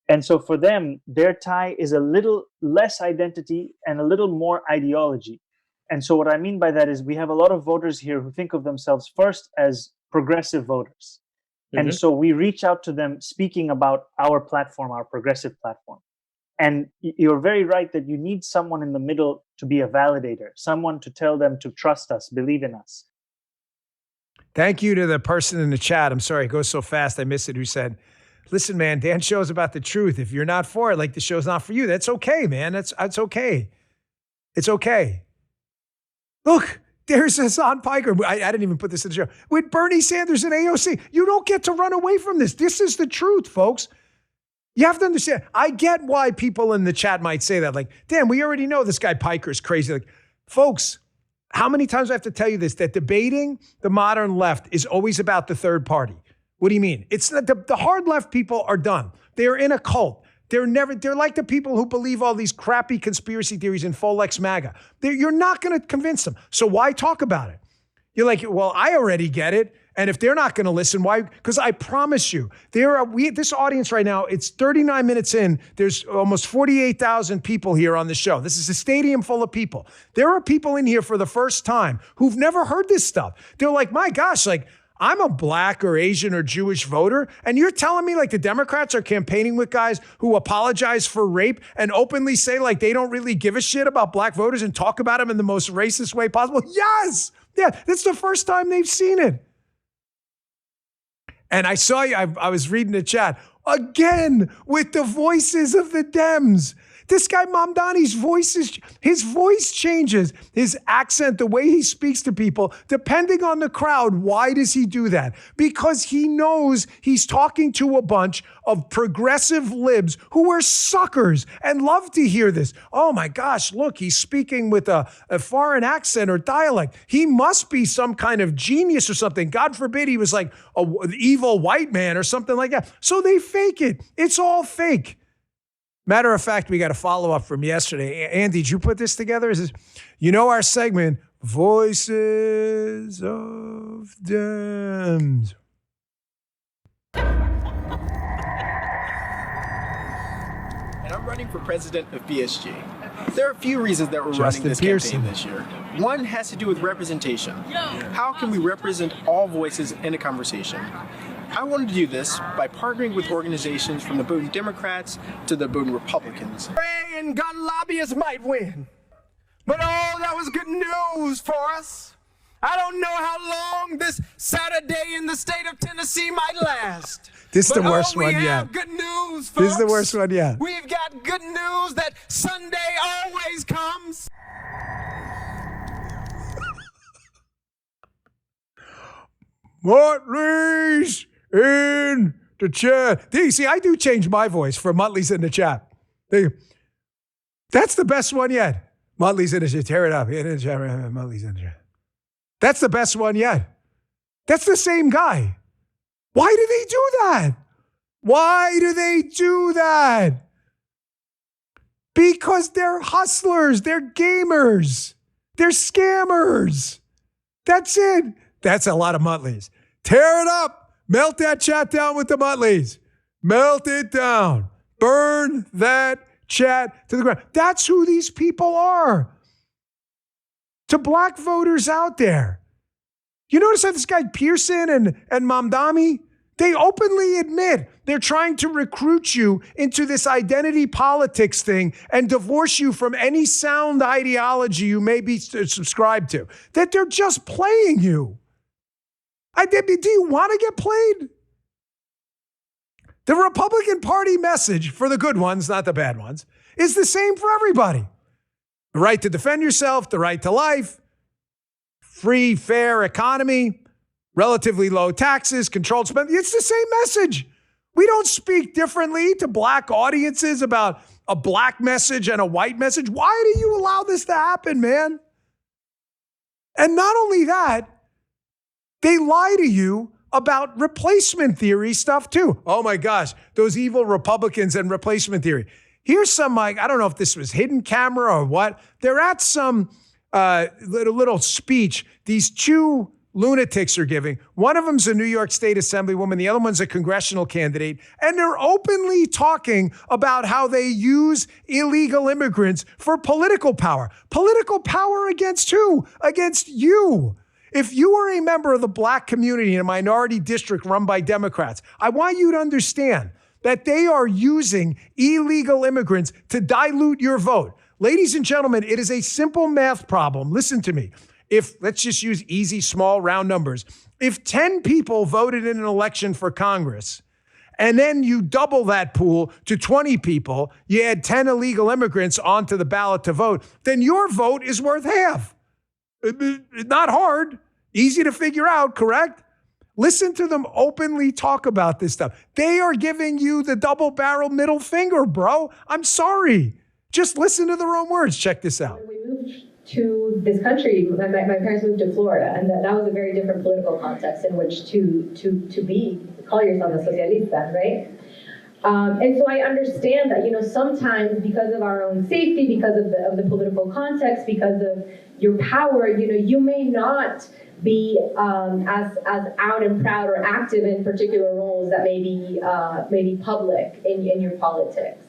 And so for them, their tie is a little less identity and a little more ideology. And so what I mean by that is we have a lot of voters here who think of themselves first as progressive voters. And so we reach out to them speaking about our platform, our progressive platform. And you're very right that you need someone in the middle to be a validator, someone to tell them to trust us, believe in us. Thank you to the person in the chat. I'm sorry, it goes so fast, I missed it, who said, listen, man, Dan's show is about the truth. If you're not for it, like the show's not for you, that's okay, man. That's okay. It's okay. Look, there's Hassan Piker. I didn't even put this in the show. With Bernie Sanders and AOC. You don't get to run away from this. This is the truth, folks. You have to understand. I get why people in the chat might say that. Like, damn, we already know this guy Piker is crazy. Like, folks, how many times do I have to tell you this? That debating the modern left is always about the third party. What do you mean? It's not the hard left people are done. They're in a cult. They're like the people who believe all these crappy conspiracy theories in Folex MAGA. You're not going to convince them. So why talk about it? You're like, well, I already get it. And if they're not going to listen, why? Because I promise you, this audience right now, it's 39 minutes in. There's almost 48,000 people here on the show. This is a stadium full of people. There are people in here for the first time who've never heard this stuff. They're like, my gosh, like, I'm a black or Asian or Jewish voter, and you're telling me like the Democrats are campaigning with guys who apologize for rape and openly say like they don't really give a shit about black voters and talk about them in the most racist way possible? Yes! Yeah, that's the first time they've seen it. And I saw you, I was reading the chat, again with the voices of the Dems. This guy, Mamdani's his voice changes, his accent, the way he speaks to people, depending on the crowd. Why does he do that? Because he knows he's talking to a bunch of progressive libs who are suckers and love to hear this. Oh my gosh, look, he's speaking with a foreign accent or dialect. He must be some kind of genius or something. God forbid he was like an evil white man or something like that. So they fake it. It's all fake. Matter of fact, we got a follow-up from yesterday. Andy, did you put this together? Our segment, Voices of Dems. And I'm running for president of BSG. There are a few reasons that we're running this campaign this year. One has to do with representation. How can we represent all voices in a conversation? I wanted to do this by partnering with organizations from the Boone Democrats to the Boone Republicans. And gun lobbyists might win, but that was good news for us. I don't know how long this Saturday in the state of Tennessee might last. This is the worst one yet. Good news, folks. This is the worst one yet. We've got good news that Sunday always comes. Muttley's in the chat. See, I do change my voice for Muttley's in the chat. That's the best one yet. Motley's Initiative. Tear it up. Motley's Initiative. That's the best one yet. That's the same guy. Why do they do that? Why do they do that? Because they're hustlers. They're gamers. They're scammers. That's it. That's a lot of Mutleys. Tear it up. Melt that chat down with the Mutleys. Melt it down. Burn that chat to the ground. That's who these people are. To black voters out there. You notice how this guy Pearson and Mamdani, they openly admit they're trying to recruit you into this identity politics thing and divorce you from any sound ideology you may be subscribed to. That they're just playing you. Do you want to get played? The Republican Party message, for the good ones, not the bad ones, is the same for everybody. The right to defend yourself, the right to life, free, fair economy, relatively low taxes, controlled spending. It's the same message. We don't speak differently to black audiences about a black message and a white message. Why do you allow this to happen, man? And not only that, they lie to you about replacement theory stuff too. Oh my gosh, those evil Republicans and replacement theory. Here's some, I don't know if this was hidden camera or what. They're at some little speech these two lunatics are giving. One of them's a New York State Assemblywoman. The other one's a congressional candidate. And they're openly talking about how they use illegal immigrants for political power. Political power against who? Against you. If you are a member of the black community in a minority district run by Democrats, I want you to understand that they are using illegal immigrants to dilute your vote. Ladies and gentlemen, it is a simple math problem. Listen to me. Let's just use easy, small, round numbers. If 10 people voted in an election for Congress, and then you double that pool to 20 people, you add 10 illegal immigrants onto the ballot to vote, then your vote is worth half. Not hard, easy to figure out, correct? Listen to them openly talk about this stuff. They are giving you the double-barrel middle finger, bro. I'm sorry. Just listen to their own words. Check this out. When we moved to this country, my parents moved to Florida, and that was a very different political context in which to call yourself a socialista, right? And so I understand that, sometimes because of our own safety, because of the political context, because of your power, you may not be as out and proud or active in particular roles that may be public in your politics.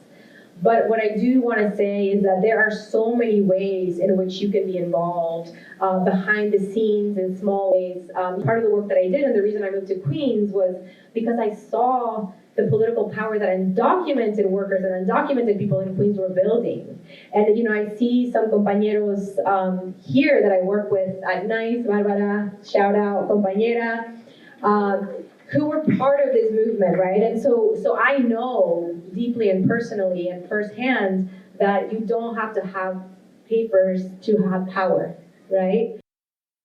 But what I do want to say is that there are so many ways in which you can be involved behind the scenes in small ways. Part of the work that I did and the reason I moved to Queens was because I saw the political power that undocumented workers and undocumented people in Queens were building. And, I see some compañeros here that I work with at NICE, Barbara, shout out, compañera, who were part of this movement, right? And so I know deeply and personally and firsthand that you don't have to have papers to have power, right?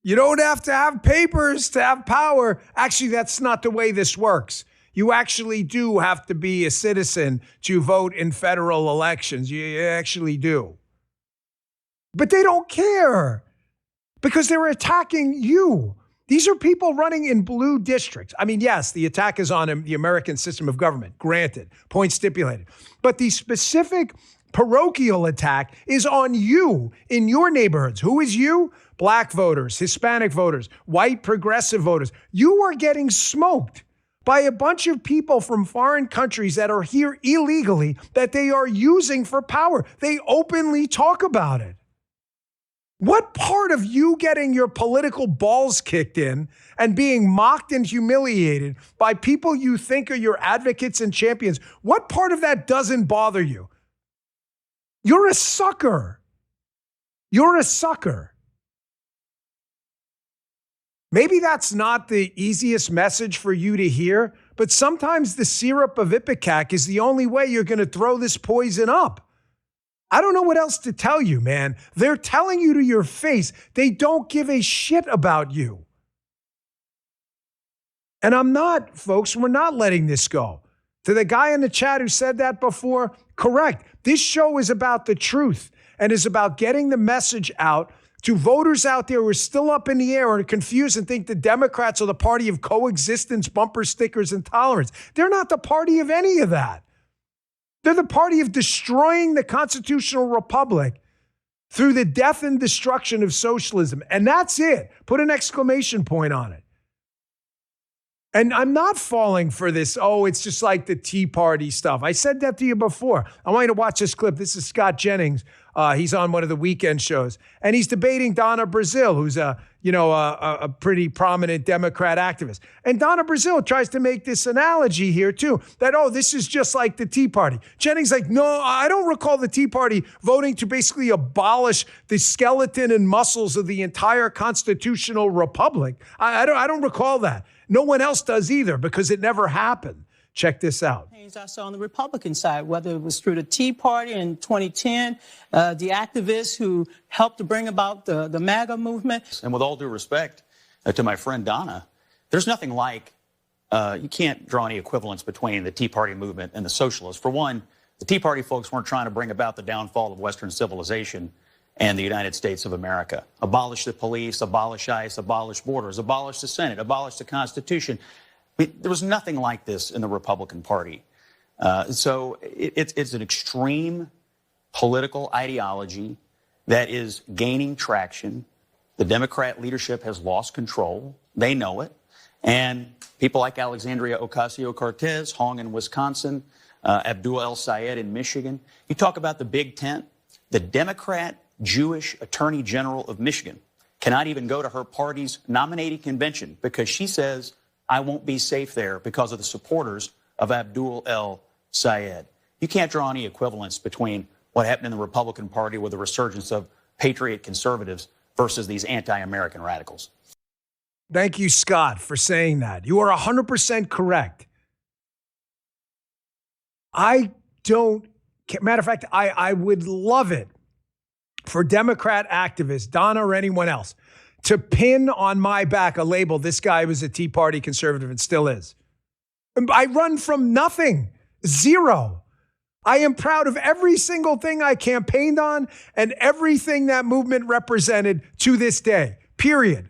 You don't have to have papers to have power. Actually, that's not the way this works. You actually do have to be a citizen to vote in federal elections. You actually do. But they don't care because they're attacking you. These are people running in blue districts. I mean, yes, the attack is on the American system of government, granted, point stipulated. But the specific parochial attack is on you in your neighborhoods. Who is you? Black voters, Hispanic voters, white progressive voters. You are getting smoked by a bunch of people from foreign countries that are here illegally that they are using for power. They openly talk about it. What part of you getting your political balls kicked in and being mocked and humiliated by people you think are your advocates and champions, what part of that doesn't bother you? You're a sucker. You're a sucker. Maybe that's not the easiest message for you to hear, but sometimes the syrup of Ipecac is the only way you're going to throw this poison up. I don't know what else to tell you, man. They're telling you to your face. They don't give a shit about you. And we're not letting this go. To the guy in the chat who said that before, correct. This show is about the truth and is about getting the message out to voters out there who are still up in the air and are confused and think the Democrats are the party of coexistence, bumper stickers, and tolerance. They're not the party of any of that. They're the party of destroying the constitutional republic through the death and destruction of socialism. And that's it. Put an exclamation point on it. And I'm not falling for this, it's just like the Tea Party stuff. I said that to you before. I want you to watch this clip. This is Scott Jennings. He's on one of the weekend shows. And he's debating Donna Brazile, who's a pretty prominent Democrat activist. And Donna Brazile tries to make this analogy here, too, that, this is just like the Tea Party. Jennings like, no, I don't recall the Tea Party voting to basically abolish the skeleton and muscles of the entire constitutional republic. I don't recall that. No one else does either because it never happened. Check this out. I saw on the Republican side, whether it was through the Tea Party in 2010, the activists who helped to bring about the MAGA movement. And with all due respect to my friend Donna, there's nothing like, you can't draw any equivalence between the Tea Party movement and the socialists. For one, the Tea Party folks weren't trying to bring about the downfall of Western civilization and the United States of America. Abolish the police, abolish ICE, abolish borders, abolish the Senate, abolish the Constitution. There was nothing like this in the Republican Party. So it's an extreme political ideology that is gaining traction. The Democrat leadership has lost control. They know it. And people like Alexandria Ocasio-Cortez, Hong in Wisconsin, Abdul El Sayed in Michigan. You talk about the Big Tent. The Democrat Jewish Attorney General of Michigan cannot even go to her party's nominating convention because she says, I won't be safe there because of the supporters of Abdul El Sayed. You can't draw any equivalence between what happened in the Republican Party with the resurgence of patriot conservatives versus these anti-American radicals. Thank you, Scott, for saying that. You are 100% correct. Matter of fact, I would love it for Democrat activists, Donna or anyone else, to pin on my back a label, this guy was a Tea Party conservative and still is. I run from nothing, zero. I am proud of every single thing I campaigned on and everything that movement represented to this day, period.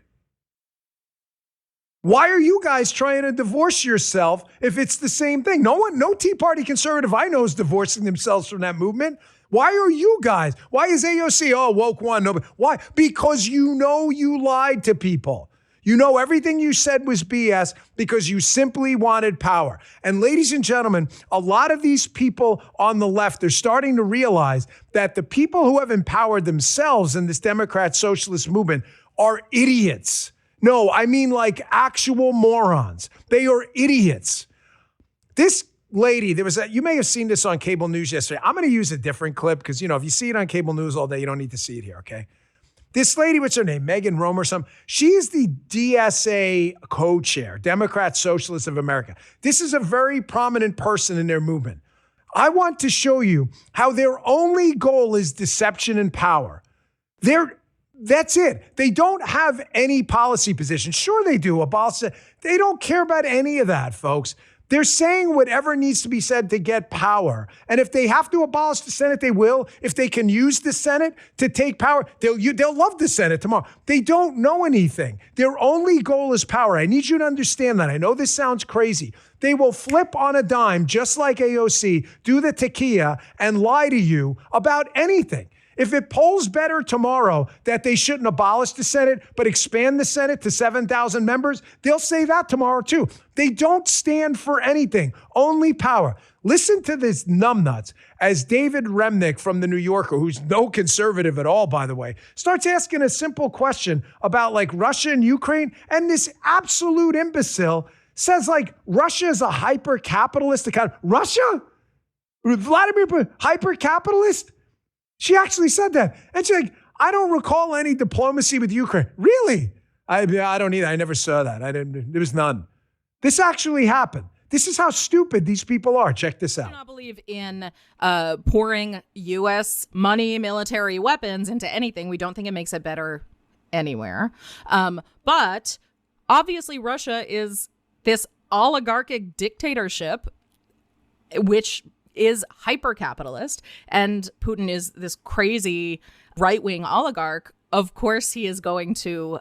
Why are you guys trying to divorce yourself if it's the same thing? No Tea Party conservative I know is divorcing themselves from that movement. Why are you guys? Why is AOC, woke one? No, why? Because you know you lied to people. You know everything you said was BS because you simply wanted power. And ladies and gentlemen, a lot of these people on the left are starting to realize that the people who have empowered themselves in this Democrat socialist movement are idiots. No, I mean like actual morons. They are idiots. This lady, you may have seen this on cable news yesterday. I'm going to use a different clip because, if you see it on cable news all day, you don't need to see it here, okay? This lady, what's her name? Megan Rome or something? She is the DSA co-chair, Democrat Socialists of America. This is a very prominent person in their movement. I want to show you how their only goal is deception and power. That's it. They don't have any policy position. Sure they do. They don't care about any of that, folks. They're saying whatever needs to be said to get power. And if they have to abolish the Senate, they will. If they can use the Senate to take power, they'll love the Senate tomorrow. They don't know anything. Their only goal is power. I need you to understand that. I know this sounds crazy. They will flip on a dime, just like AOC, do the taquilla, and lie to you about anything. If it polls better tomorrow that they shouldn't abolish the Senate, but expand the Senate to 7,000 members, they'll say that tomorrow too. They don't stand for anything, only power. Listen to this numbnuts as David Remnick from The New Yorker, who's no conservative at all, by the way, starts asking a simple question about like Russia and Ukraine. And this absolute imbecile says like Russia is a hyper-capitalist account. Russia? Vladimir, hyper-capitalist? She actually said that. And she's like, I don't recall any diplomacy with Ukraine. Really? I don't either. I never saw that. There was none. This actually happened. This is how stupid these people are. Check this out. I do not believe in pouring U.S. money, military weapons into anything. We don't think it makes it better anywhere. But obviously Russia is this oligarchic dictatorship, which is hyper-capitalist and Putin is this crazy right-wing oligarch, of course he is going to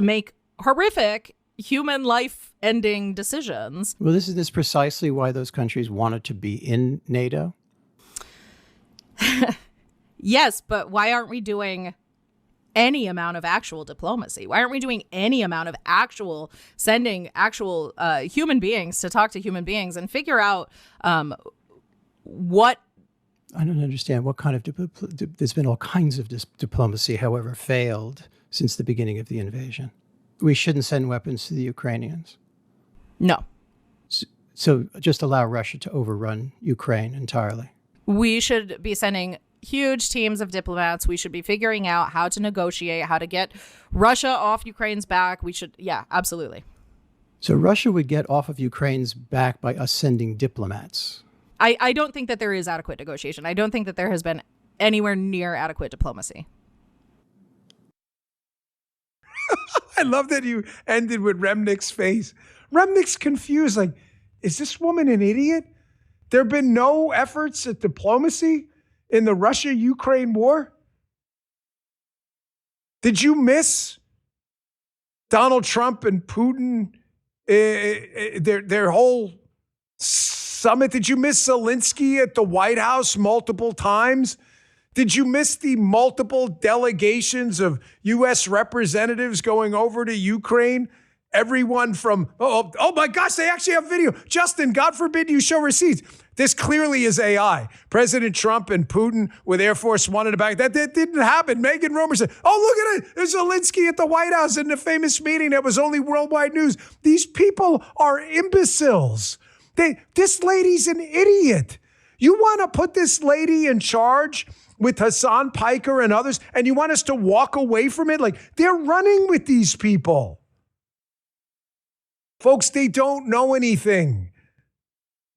make horrific human life-ending decisions. Well, this is precisely why those countries wanted to be in NATO. Yes, but why aren't we doing any amount of actual diplomacy? Why aren't we doing any amount of sending actual human beings to talk to human beings and figure out what? I don't understand what kind of there's been all kinds of diplomacy, however failed, since the beginning of the invasion. We shouldn't send weapons to the Ukrainians. No. So just allow Russia to overrun Ukraine entirely. We should be sending huge teams of diplomats. We should be figuring out how to negotiate, how to get Russia off Ukraine's back. Yeah, absolutely. So Russia would get off of Ukraine's back by us sending diplomats. I don't think that there is adequate negotiation. I don't think that there has been anywhere near adequate diplomacy. I love that you ended with Remnick's face. Remnick's confused. Like, is this woman an idiot? There have been no efforts at diplomacy in the Russia-Ukraine war? Did you miss Donald Trump and Putin, their whole summit? Did you miss Zelensky at the White House multiple times? Did you miss the multiple delegations of U.S. representatives going over to Ukraine? Everyone from, oh my gosh, they actually have video. Justin, God forbid you show receipts. This clearly is AI. President Trump and Putin with Air Force One in the back. That didn't happen. Megan Romer said, oh, look at it. There's Zelensky at the White House in the famous meeting that was only worldwide news. These people are imbeciles. This lady's an idiot. You want to put this lady in charge with Hassan Piker and others, and you want us to walk away from it? Like, they're running with these people. Folks, they don't know anything.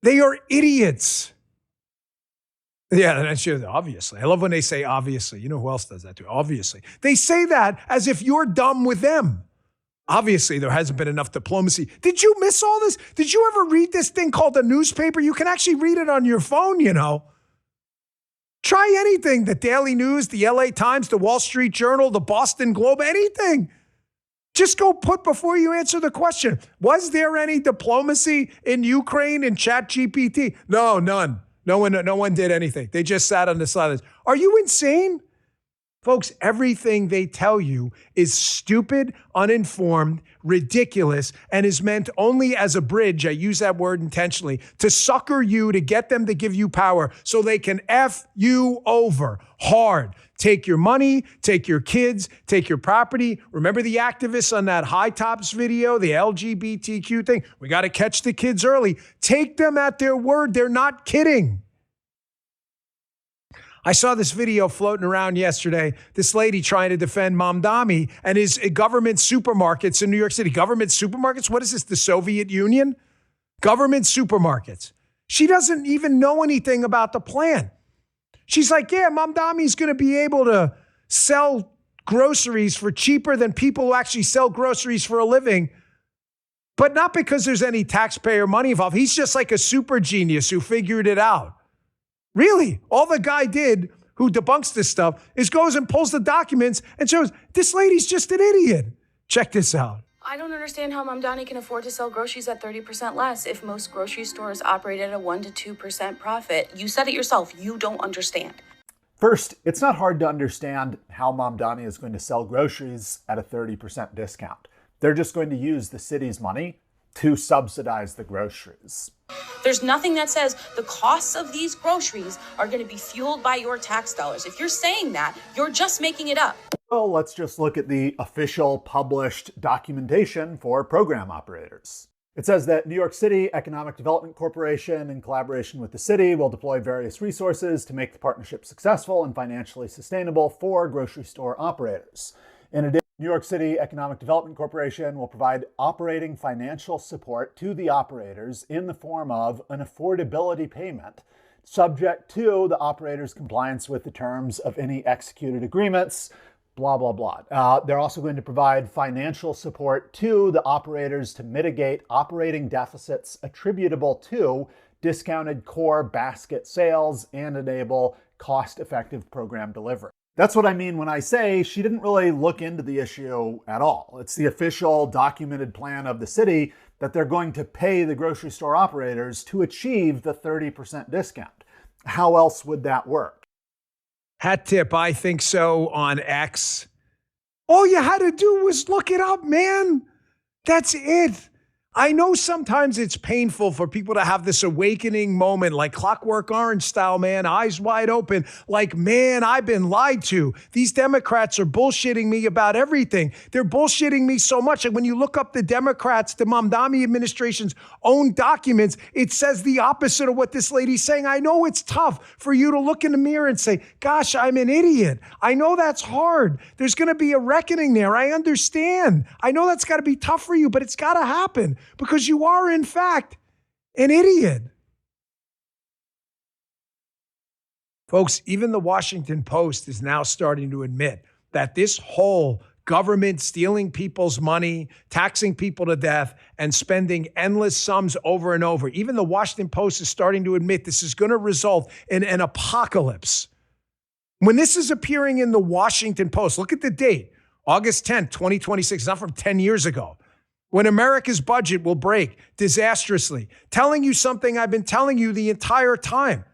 They are idiots. Yeah, that's obviously. I love when they say obviously. You know who else does that too? Obviously. They say that as if you're dumb with them. Obviously, there hasn't been enough diplomacy. Did you miss all this? Did you ever read this thing called a newspaper? You can actually read it on your phone, you know. Try anything. The Daily News, the LA Times, the Wall Street Journal, the Boston Globe, anything. Just go put before you answer the question. Was there any diplomacy in Ukraine in ChatGPT? No, none. No one did anything. They just sat on the sidelines. Are you insane? Folks, everything they tell you is stupid, uninformed, ridiculous, and is meant only as a bridge, I use that word intentionally, to sucker you, to get them to give you power so they can F you over hard. Take your money, take your kids, take your property. Remember the activists on that High Tops video, the LGBTQ thing? We got to catch the kids early. Take them at their word. They're not kidding. I saw this video floating around yesterday. This lady trying to defend Mamdani and his government supermarkets in New York City. Government supermarkets? What is this, the Soviet Union? Government supermarkets. She doesn't even know anything about the plan. She's like, yeah, Mamdani's going to be able to sell groceries for cheaper than people who actually sell groceries for a living, but not because there's any taxpayer money involved. He's just like a super genius who figured it out. Really, all the guy did, who debunks this stuff, is goes and pulls the documents and shows this lady's just an idiot. Check this out. I don't understand how Mamdani can afford to sell groceries at 30% less if most grocery stores operate at a 1% to 2% profit. You said it yourself. You don't understand. First, it's not hard to understand how Mamdani is going to sell groceries at a 30% discount. They're just going to use the city's money to subsidize the groceries. There's nothing that says the costs of these groceries are going to be fueled by your tax dollars. If you're saying that, you're just making it up. Well, let's just look at the official published documentation for program operators. It says that New York City Economic Development Corporation, in collaboration with the city, will deploy various resources to make the partnership successful and financially sustainable for grocery store operators. In addition, New York City Economic Development Corporation will provide operating financial support to the operators in the form of an affordability payment, subject to the operator's compliance with the terms of any executed agreements, blah, blah, blah. They're also going to provide financial support to the operators to mitigate operating deficits attributable to discounted core basket sales and enable cost-effective program delivery. That's what I mean when I say she didn't really look into the issue at all. It's the official documented plan of the city that they're going to pay the grocery store operators to achieve the 30% discount. How else would that work? Hat tip, I think so, on X. All you had to do was look it up, man. That's it. I know sometimes it's painful for people to have this awakening moment, like Clockwork Orange style, man, eyes wide open, like, man, I've been lied to. These Democrats are bullshitting me about everything. They're bullshitting me so much. And when you look up the Democrats, the Mamdani administration's own documents, it says the opposite of what this lady's saying. I know it's tough for you to look in the mirror and say, gosh, I'm an idiot. I know that's hard. There's going to be a reckoning there. I understand. I know that's got to be tough for you, but it's got to happen. Because you are, in fact, an idiot. Folks, even the Washington Post is now starting to admit that this whole government stealing people's money, taxing people to death, and spending endless sums over and over, even the Washington Post is starting to admit this is going to result in an apocalypse. When this is appearing in the Washington Post, look at the date, August 10th, 2026, not from 10 years ago. When America's budget will break disastrously, telling you something I've been telling you the entire time.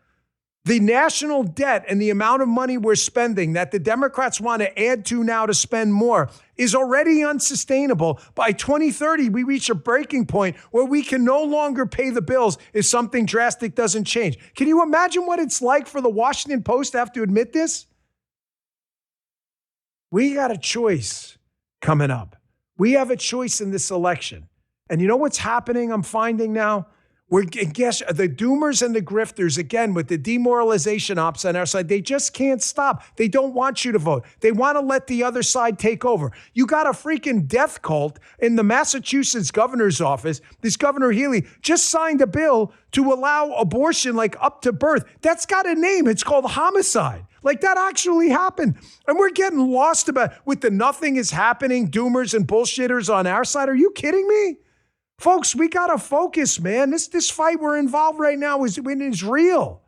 The national debt and the amount of money we're spending that the Democrats want to add to now to spend more is already unsustainable. By 2030, we reach a breaking point where we can no longer pay the bills if something drastic doesn't change. Can you imagine what it's like for the Washington Post to have to admit this? We got a choice coming up. We have a choice in this election. And you know what's happening, I'm finding now? Guess the doomers and the grifters, again, with the demoralization ops on our side, they just can't stop. They don't want you to vote. They want to let the other side take over. You got a freaking death cult in the Massachusetts governor's office. This Governor Healy just signed a bill to allow abortion like up to birth. That's got a name. It's called homicide. Like that actually happened. And we're getting lost about with the nothing is happening, doomers and bullshitters on our side. Are you kidding me? Folks, we got to focus, man. This fight we're involved right now is real.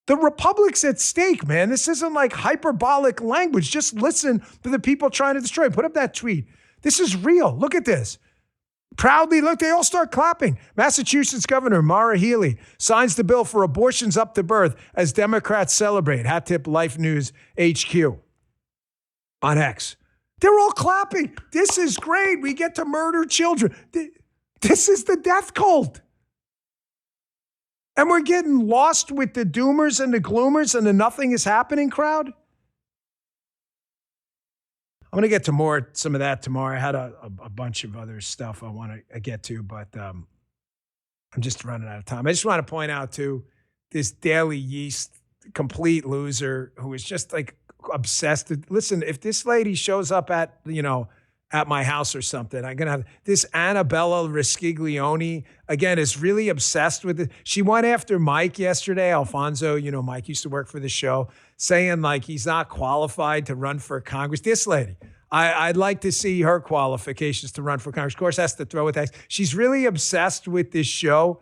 The republic's at stake, man. This isn't like hyperbolic language. Just listen to the people trying to destroy. Put up that tweet. This is real. Look at this. Proudly, look, they all start clapping. Massachusetts Governor Maura Healey signs the bill for abortions up to birth as Democrats celebrate. Hat tip Life News HQ on X. They're all clapping. This is great. We get to murder children. This is the death cult. And we're getting lost with the doomers and the gloomers and the nothing is happening crowd. I'm going to get to some of that tomorrow. I had a bunch of other stuff I want to get to, but I'm just running out of time. I just want to point out, too, this Daily Yeast complete loser who is just like obsessed. Listen, if this lady shows up at my house or something, I'm going to have this Annabella Risciglione, again, is really obsessed with it. She went after Mike yesterday, Alfonso, Mike used to work for the show, saying like he's not qualified to run for Congress. This lady, I'd like to see her qualifications to run for Congress. Of course, has to throw a text. She's really obsessed with this show,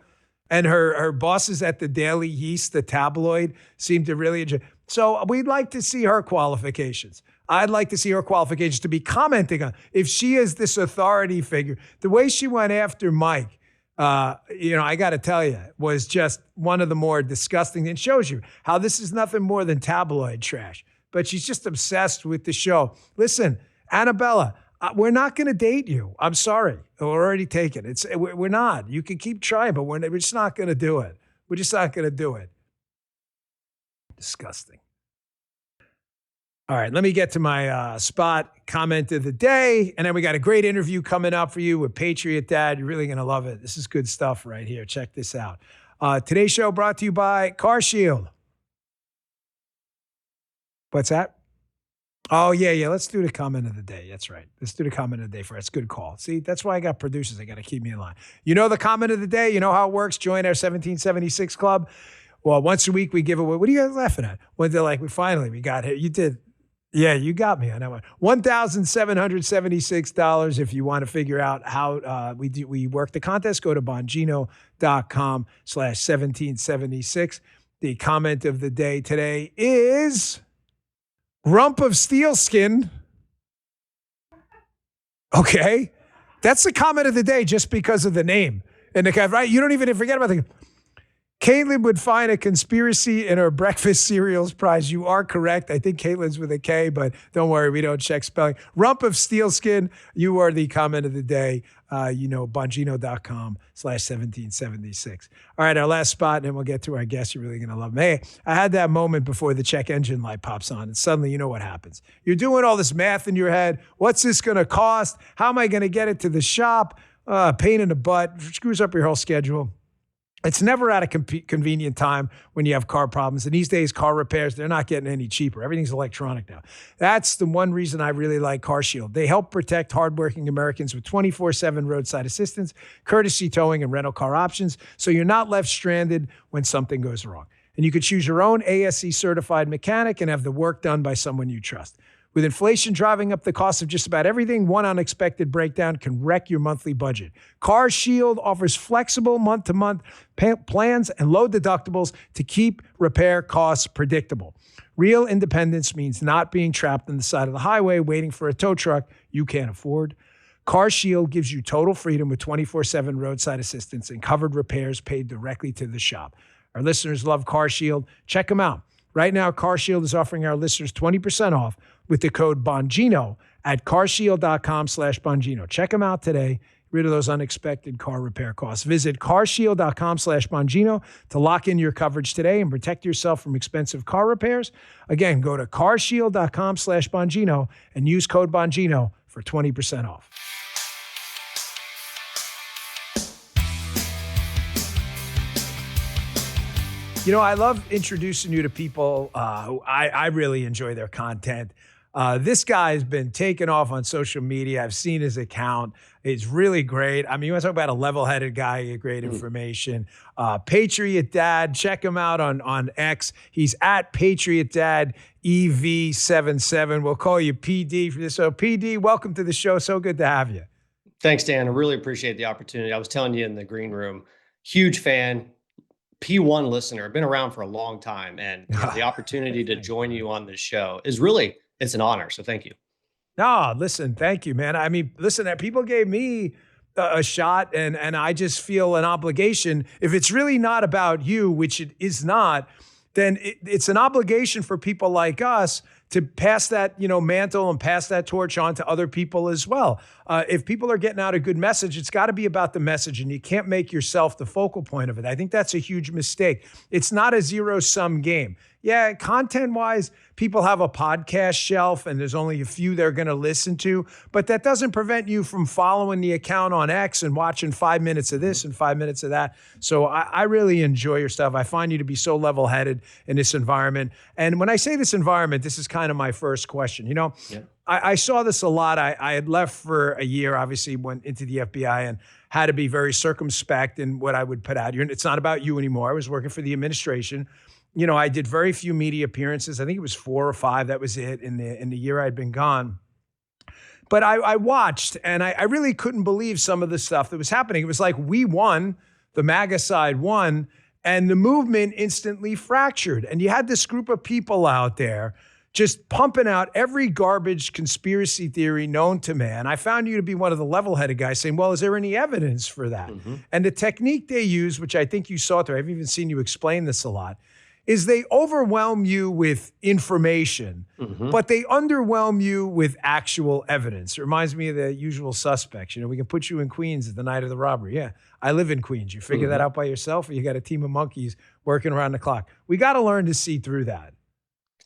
and her bosses at the Daily Yeast, the tabloid, seem to really enjoy. So we'd like to see her qualifications. I'd like to see her qualifications to be commenting on if she is this authority figure. The way she went after Mike, I got to tell you, was just one of the more disgusting. It shows you how this is nothing more than tabloid trash. But she's just obsessed with the show. Listen, Annabella, we're not going to date you. I'm sorry. We're already taken. We're not. You can keep trying, but we're just not going to do it. We're just not going to do it. Disgusting. All right, let me get to my spot comment of the day. And then we got a great interview coming up for you with Patriot Dad. You're really going to love it. This is good stuff right here. Check this out. Today's show brought to you by Car Shield. What's that? Oh, yeah. Let's do the comment of the day. That's right. Let's do the comment of the day for us. Good call. See, that's why I got producers. They got to keep me in line. You know the comment of the day? You know how it works? Join our 1776 club. Well, once a week we give away. What are you guys laughing at? When they're like, we got here. You did. Yeah, you got me on that one. $1,776. If you want to figure out how we work the contest, go to Bongino.com/1776. The comment of the day today is rump of steel skin. Okay. That's the comment of the day just because of the name. And the guy, right? You don't even forget about the Caitlin would find a conspiracy in her breakfast cereals prize. You are correct. I think Caitlin's with a K, but don't worry, we don't check spelling. Rump of steel skin. You are the comment of the day. Bongino.com/1776. All right, our last spot, and then we'll get to our guest. You're really going to love them. Hey, I had that moment before the check engine light pops on, and suddenly you know what happens. You're doing all this math in your head. What's this going to cost? How am I going to get it to the shop? Pain in the butt. Screws up your whole schedule. It's never at a convenient time when you have car problems. And these days, car repairs, they're not getting any cheaper. Everything's electronic now. That's the one reason I really like CarShield. They help protect hardworking Americans with 24/7 roadside assistance, courtesy towing, and rental car options, so you're not left stranded when something goes wrong. And you could choose your own ASE-certified mechanic and have the work done by someone you trust. With inflation driving up the cost of just about everything, one unexpected breakdown can wreck your monthly budget. CarShield offers flexible month-to-month plans and low deductibles to keep repair costs predictable. Real independence means not being trapped on the side of the highway waiting for a tow truck you can't afford. CarShield gives you total freedom with 24/7 roadside assistance and covered repairs paid directly to the shop. Our listeners love CarShield. Check them out. Right now, CarShield is offering our listeners 20% off with the code Bongino at carshield.com/Bongino. Check them out today. Get rid of those unexpected car repair costs. Visit carshield.com/Bongino to lock in your coverage today and protect yourself from expensive car repairs. Again, go to carshield.com/Bongino and use code Bongino for 20% off. You know, I love introducing you to people who I really enjoy their content. This guy has been taken off on social media. I've seen his account. It's really great. I mean, you want to talk about a level-headed guy, get great information. Patriot Dad, check him out on X. He's at Patriot Dad EV77. We'll call you PD for this. So PD, welcome to the show. So good to have you. Thanks, Dan. I really appreciate the opportunity. I was telling you in the green room, huge fan. P1 listener, been around for a long time, and the opportunity to join you on this show is really, it's an honor. So thank you. No, listen, thank you, man. I mean, listen, people gave me a shot, and I just feel an obligation. If it's really not about you, which it is not, then it's an obligation for people like us to pass that, mantle and pass that torch on to other people as well. If people are getting out a good message, it's got to be about the message, and you can't make yourself the focal point of it. I think that's a huge mistake. It's not a zero-sum game. Yeah, content-wise, people have a podcast shelf, and there's only a few they're going to listen to, but that doesn't prevent you from following the account on X and watching 5 minutes of this and 5 minutes of that. So I really enjoy your stuff. I find you to be so level-headed in this environment. And when I say this environment, this is kind of my first question. Yeah. I saw this a lot. I had left for a year, obviously went into the FBI and had to be very circumspect in what I would put out. It's not about you anymore. I was working for the administration. I did very few media appearances. I think it was 4 or 5. That was it in the year I'd been gone. But I watched, and I really couldn't believe some of the stuff that was happening. It was like we won, the MAGA side won, and the movement instantly fractured. And you had this group of people out there just pumping out every garbage conspiracy theory known to man. I found you to be one of the level-headed guys saying, well, is there any evidence for that? Mm-hmm. And the technique they use, which I think you saw through, I've even seen you explain this a lot, is they overwhelm you with information, but they underwhelm you with actual evidence. It reminds me of The Usual Suspects. We can put you in Queens the night of the robbery. Yeah, I live in Queens. You figure that out by yourself, or you got a team of monkeys working around the clock. We got to learn to see through that.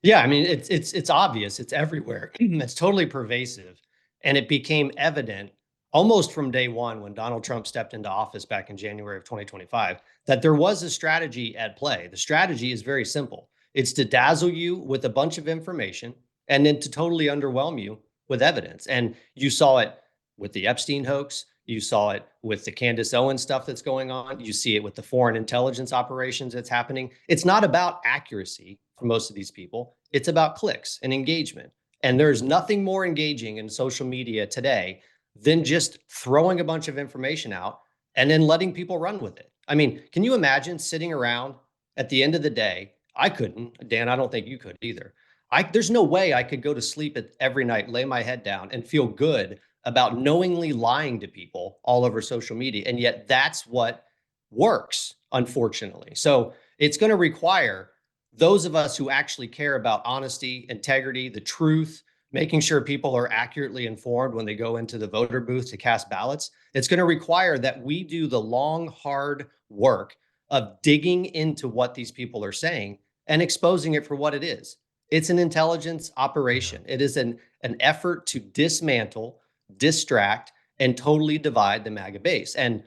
Yeah, I mean, it's obvious. It's everywhere. It's totally pervasive. And it became evident almost from day one when Donald Trump stepped into office back in January of 2025, that there was a strategy at play. The strategy is very simple. It's to dazzle you with a bunch of information and then to totally underwhelm you with evidence. And you saw it with the Epstein hoax. You saw it with the Candace Owens stuff that's going on. You see it with the foreign intelligence operations that's happening. It's not about accuracy for most of these people. It's about clicks and engagement. And there's nothing more engaging in social media today than just throwing a bunch of information out and then letting people run with it. I mean, can you imagine sitting around at the end of the day? I couldn't. Dan, I don't think you could either. There's no way I could go to sleep every night, lay my head down, and feel good about knowingly lying to people all over social media. And yet that's what works, unfortunately. So it's going to require those of us who actually care about honesty, integrity, the truth, making sure people are accurately informed when they go into the voter booth to cast ballots. It's going to require that we do the long, hard work of digging into what these people are saying and exposing it for what it is. It's an intelligence operation. It is an effort to dismantle, distract, and totally divide the MAGA base. And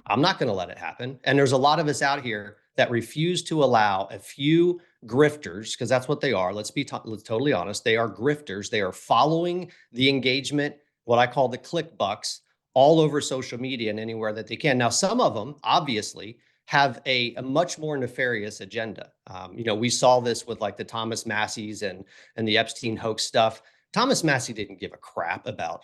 I'm not going to let it happen. And there's a lot of us out here that refuse to allow a few grifters, because that's what they are. Let's totally honest. They are grifters. They are following the engagement, what I call the click bucks, all over social media and anywhere that they can. Now, some of them obviously have a much more nefarious agenda. We saw this with like the Thomas Massies and the Epstein hoax stuff. Thomas Massey didn't give a crap about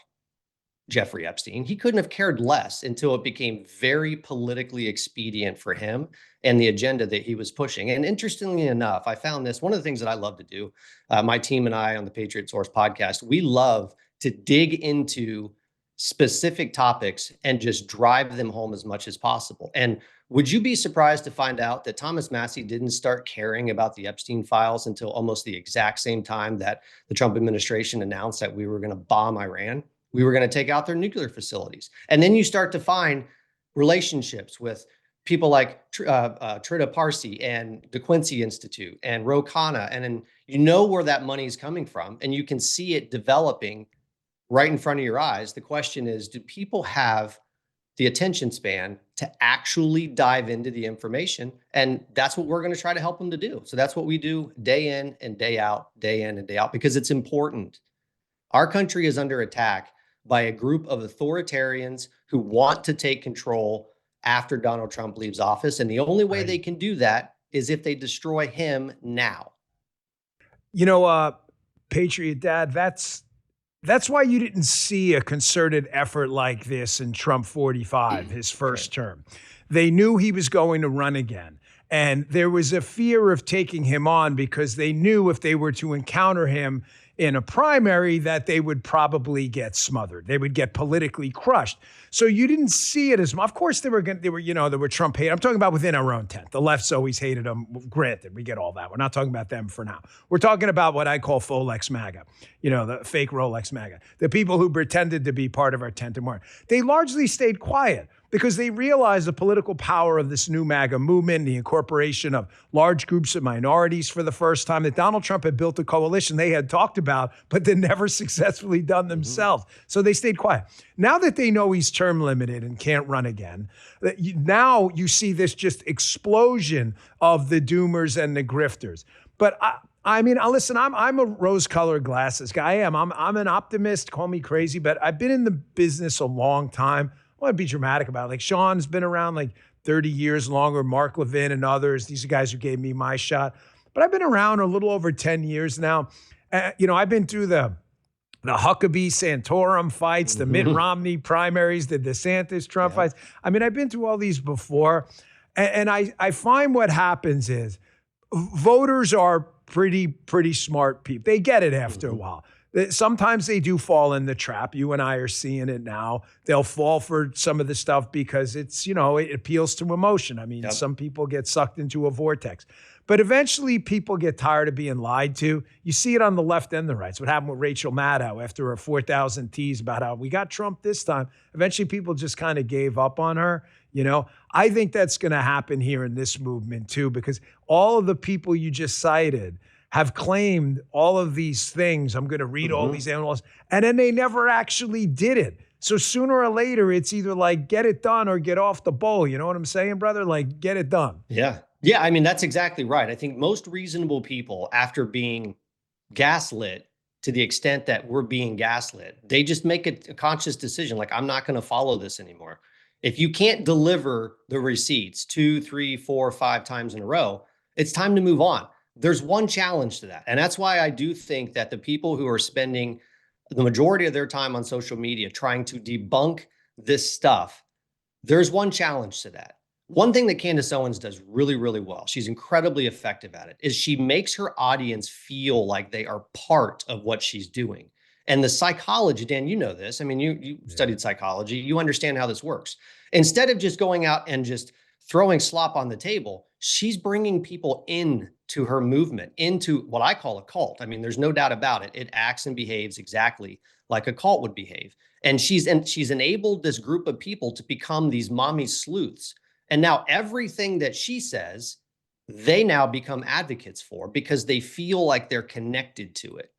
Jeffrey Epstein. He couldn't have cared less until it became very politically expedient for him and the agenda that he was pushing. And interestingly enough, I found this, one of the things that I love to do, my team and I on the Patriot Source podcast, we love to dig into specific topics and just drive them home as much as possible. And would you be surprised to find out that Thomas Massey didn't start caring about the Epstein files until almost the exact same time that the Trump administration announced that we were going to bomb Iran? We were going to take out their nuclear facilities. And then you start to find relationships with people like Trita Parsi and the Quincy Institute and Ro Khanna. And then you know where that money is coming from, and you can see it developing right in front of your eyes. The question is, do people have the attention span to actually dive into the information? And that's what we're going to try to help them to do. So that's what we do day in and day out, because it's important. Our country is under attack by a group of authoritarians who want to take control after Donald Trump leaves office. And the only way they can do that is if they destroy him now. Patriot Dad, that's why you didn't see a concerted effort like this in Trump 45, his first term. They knew he was going to run again. And there was a fear of taking him on because they knew if they were to encounter him in a primary that they would probably get smothered. They would get politically crushed. So you didn't see it as much. Of course, there were Trump hate. I'm talking about within our own tent. The left's always hated him. Granted, we get all that. We're not talking about them for now. We're talking about what I call Folex MAGA, the fake Rolex MAGA, the people who pretended to be part of our tent and weren't. They largely stayed quiet because they realized the political power of this new MAGA movement, the incorporation of large groups of minorities for the first time, that Donald Trump had built a coalition they had talked about, but they'd never successfully done themselves. So they stayed quiet. Now that they know he's term limited and can't run again, now you see this just explosion of the doomers and the grifters. But listen, I'm a rose-colored glasses guy. I'm an optimist. Call me crazy, but I've been in the business a long time. I want to be dramatic about it. Like Sean's been around like 30 years longer, Mark Levin and others. These are guys who gave me my shot. But I've been around a little over 10 years now. I've been through the Huckabee-Santorum fights, the Mitt Romney primaries, the DeSantis-Trump fights. I've been through all these before. And I find what happens is voters are pretty smart people. They get it after a while. Sometimes they do fall in the trap. You and I are seeing it now. They'll fall for some of the stuff because it's, it appeals to emotion. Some people get sucked into a vortex. But eventually people get tired of being lied to. You see it on the left and the right. It's what happened with Rachel Maddow after her 4,000 teas about how we got Trump this time. Eventually people just kind of gave up on her. I think that's going to happen here in this movement too, because all of the people you just cited have claimed all of these things. I'm going to read all these analysts, and then they never actually did it. So sooner or later, it's either like get it done or get off the bowl. You know what I'm saying, brother? Like get it done. Yeah. That's exactly right. I think most reasonable people, after being gaslit to the extent that we're being gaslit, they just make a conscious decision. Like, I'm not going to follow this anymore. If you can't deliver the receipts 2, 3, 4, 5 times in a row, it's time to move on. there's one challenge to that. And that's why I do think that the people who are spending the majority of their time on social media trying to debunk this stuff, there's one challenge to that. One thing that Candace Owens does really, really well, she's incredibly effective at it, is she makes her audience feel like they are part of what she's doing. And the psychology, Dan, you know this. I mean, you studied psychology. You understand how this works. Instead of just going out and just throwing slop on the table, she's bringing people in to her movement, into what I call a cult. I mean, there's no doubt about it. It acts and behaves exactly like a cult would behave. And she's enabled this group of people to become these mommy sleuths. And now everything that she says, they now become advocates for because they feel like they're connected to it.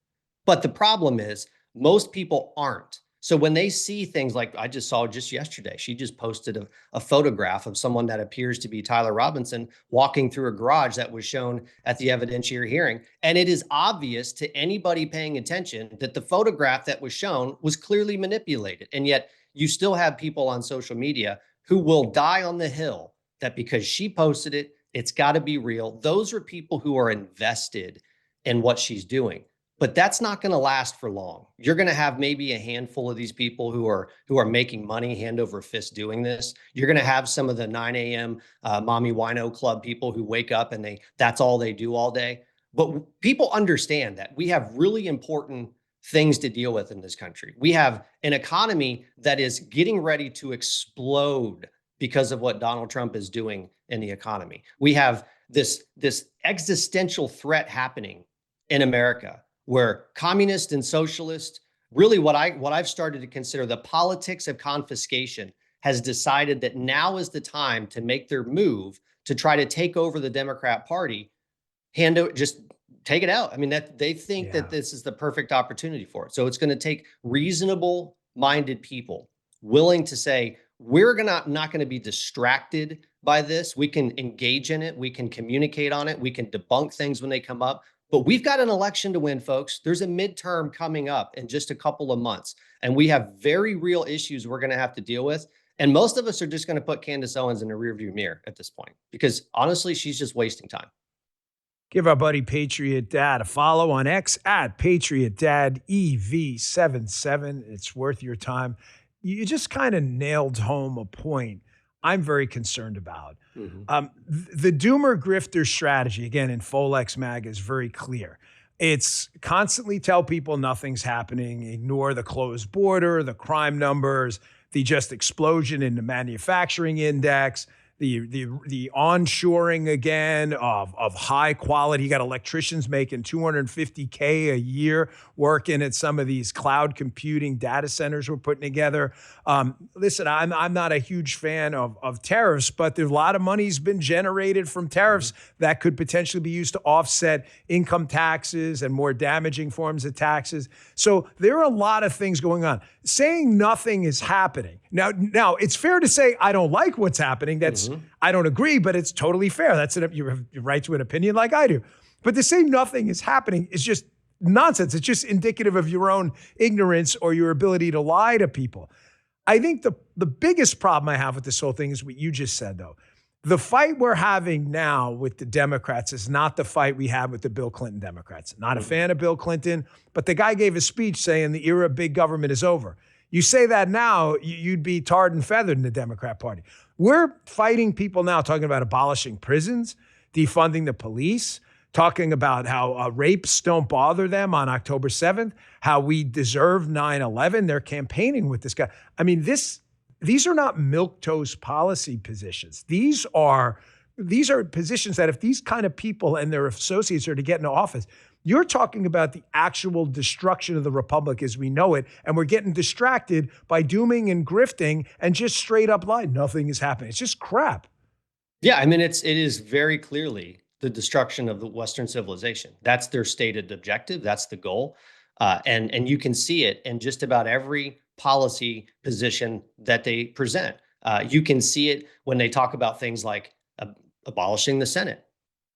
But the problem is most people aren't. So when they see things like I just saw just yesterday, she just posted a photograph of someone that appears to be Tyler Robinson walking through a garage that was shown at the evidentiary hearing. And it is obvious to anybody paying attention that the photograph that was shown was clearly manipulated. And yet you still have people on social media who will die on the hill that because she posted it, it's got to be real. Those are people who are invested in what she's doing. But that's not going to last for long. You're going to have maybe a handful of these people who are making money hand over fist doing this. You're going to have some of the 9 a.m. Mommy Wino Club people who wake up and that's all they do all day. But people understand that we have really important things to deal with in this country. We have an economy that is getting ready to explode because of what Donald Trump is doing in the economy. We have this existential threat happening in America, where communist and socialist, really what I've started to consider the politics of confiscation, has decided that now is the time to make their move to try to take over the Democrat Party, just take it out. I mean, that they think that this is the perfect opportunity for it. So it's going to take reasonable minded people willing to say, we're not going to be distracted by this. We can engage in it. We can communicate on it. We can debunk things when they come up. But we've got an election to win, folks. There's a midterm coming up in just a couple of months. And we have very real issues we're going to have to deal with. And most of us are just going to put Candace Owens in the rearview mirror at this point, because honestly, she's just wasting time. Give our buddy Patriot Dad a follow on X at Patriot Dad EV77. It's worth your time. You just kind of nailed home a point I'm very concerned about. The doomer grifter strategy, again, in Folex Mag, is very clear. It's constantly tell people nothing's happening, ignore the closed border, the crime numbers, the just explosion in the manufacturing index, the onshoring again of high quality. You got electricians making $250K a year working at some of these cloud computing data centers we're putting together. Listen, I'm not a huge fan of tariffs, but there's a lot of money's been generated from tariffs that could potentially be used to offset income taxes and more damaging forms of taxes. So there are a lot of things going on. Saying nothing is happening. Now it's fair to say I don't like what's happening. I don't agree, but it's totally fair. You have your right to an opinion like I do. But to say nothing is happening is just nonsense. It's just indicative of your own ignorance or your ability to lie to people. I think the biggest problem I have with this whole thing is what you just said, though. The fight we're having now with the Democrats is not the fight we had with the Bill Clinton Democrats. Not a fan of Bill Clinton, but the guy gave a speech saying the era of big government is over. You say that now, you'd be tarred and feathered in the Democrat Party. We're fighting people now talking about abolishing prisons, defunding the police, talking about how rapes don't bother them on October 7th, how we deserve 9/11. They're campaigning with this guy. I mean, these are not milquetoast policy positions. These are positions that if these kind of people and their associates are to get into office, you're talking about the actual destruction of the republic as we know it, and we're getting distracted by dooming and grifting and just straight up lying. Nothing is happening. It's just crap. Yeah, I mean, it is very clearly the destruction of the Western civilization. That's their stated objective. That's the goal. And you can see it in just about every policy position that they present. You can see it when they talk about things like abolishing the Senate.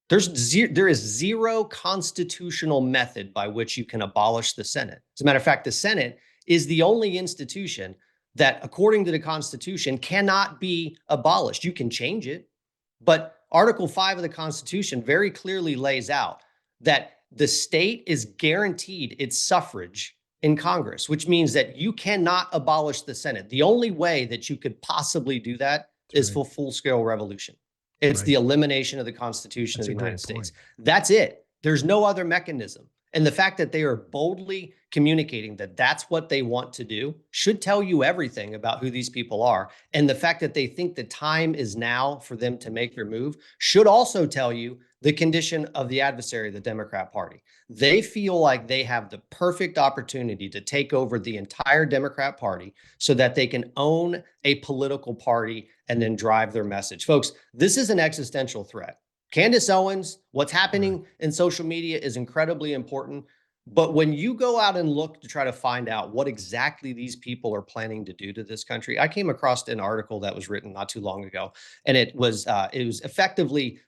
There is zero constitutional method by which you can abolish the Senate. As a matter of fact, the Senate is the only institution that, according to the Constitution, cannot be abolished. You can change it, but Article 5 of the Constitution very clearly lays out that the state is guaranteed its suffrage in Congress, which means that you cannot abolish the Senate. The only way that you could possibly do that is for full-scale revolution. It's the elimination of the Constitution of the United States. That's it. There's no other mechanism. And the fact that they are boldly communicating that that's what they want to do should tell you everything about who these people are. And the fact that they think the time is now for them to make their move should also tell you the condition of the adversary, the Democrat Party. They feel like they have the perfect opportunity to take over the entire Democrat Party so that they can own a political party and then drive their message. Folks, this is an existential threat. Candace Owens, what's happening in social media is incredibly important. But when you go out and look to try to find out what exactly these people are planning to do to this country, I came across an article that was written not too long ago, and it was effectively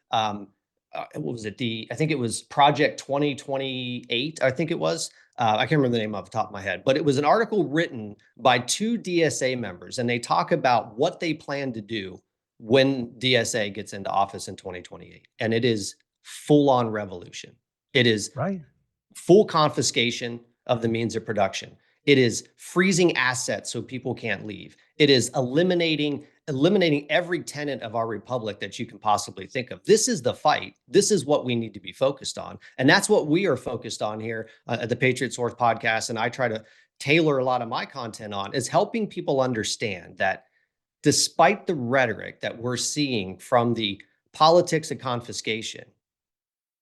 what was it? I think it was Project 2028. I think it was. I can't remember the name off the top of my head, but it was an article written by 2 DSA members, and they talk about what they plan to do when DSA gets into office in 2028. And it is full-on revolution. It is full confiscation of the means of production. It is freezing assets so people can't leave. It is eliminating every tenet of our republic that you can possibly think of. This is the fight. This is what we need to be focused on. And that's what we are focused on here at the Patriot Source podcast. And I try to tailor a lot of my content on is helping people understand that despite the rhetoric that we're seeing from the politics of confiscation,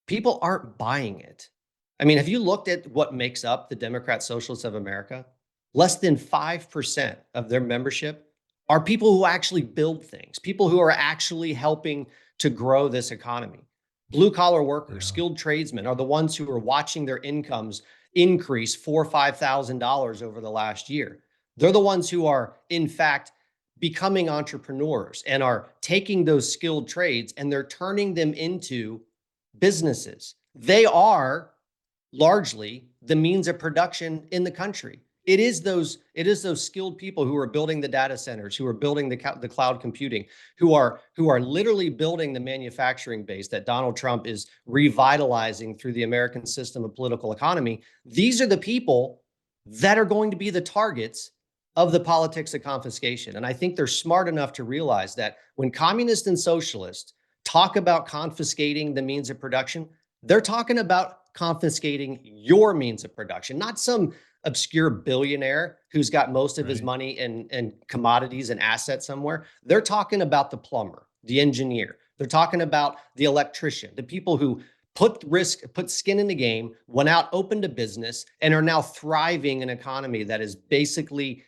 people aren't buying it. I mean, have you looked at what makes up the Democrat Socialists of America? Less than 5% of their membership are people who actually build things, people who are actually helping to grow this economy. Blue collar workers, skilled tradesmen are the ones who are watching their incomes increase $4,000 or $5,000 over the last year. They're the ones who are, in fact, becoming entrepreneurs and are taking those skilled trades and they're turning them into businesses. They are largely the means of production in the country. It is those skilled people who are building the data centers, who are building the cloud computing, who are literally building the manufacturing base that Donald Trump is revitalizing through the American system of political economy. These are the people that are going to be the targets of the politics of confiscation. And I think they're smart enough to realize that when communists and socialists talk about confiscating the means of production, they're talking about confiscating your means of production, not some obscure billionaire who's got most of his money in commodities and assets somewhere. They're talking about the plumber, the engineer. They're talking about the electrician, the people who put skin in the game, went out, opened a business, and are now thriving in an economy that is basically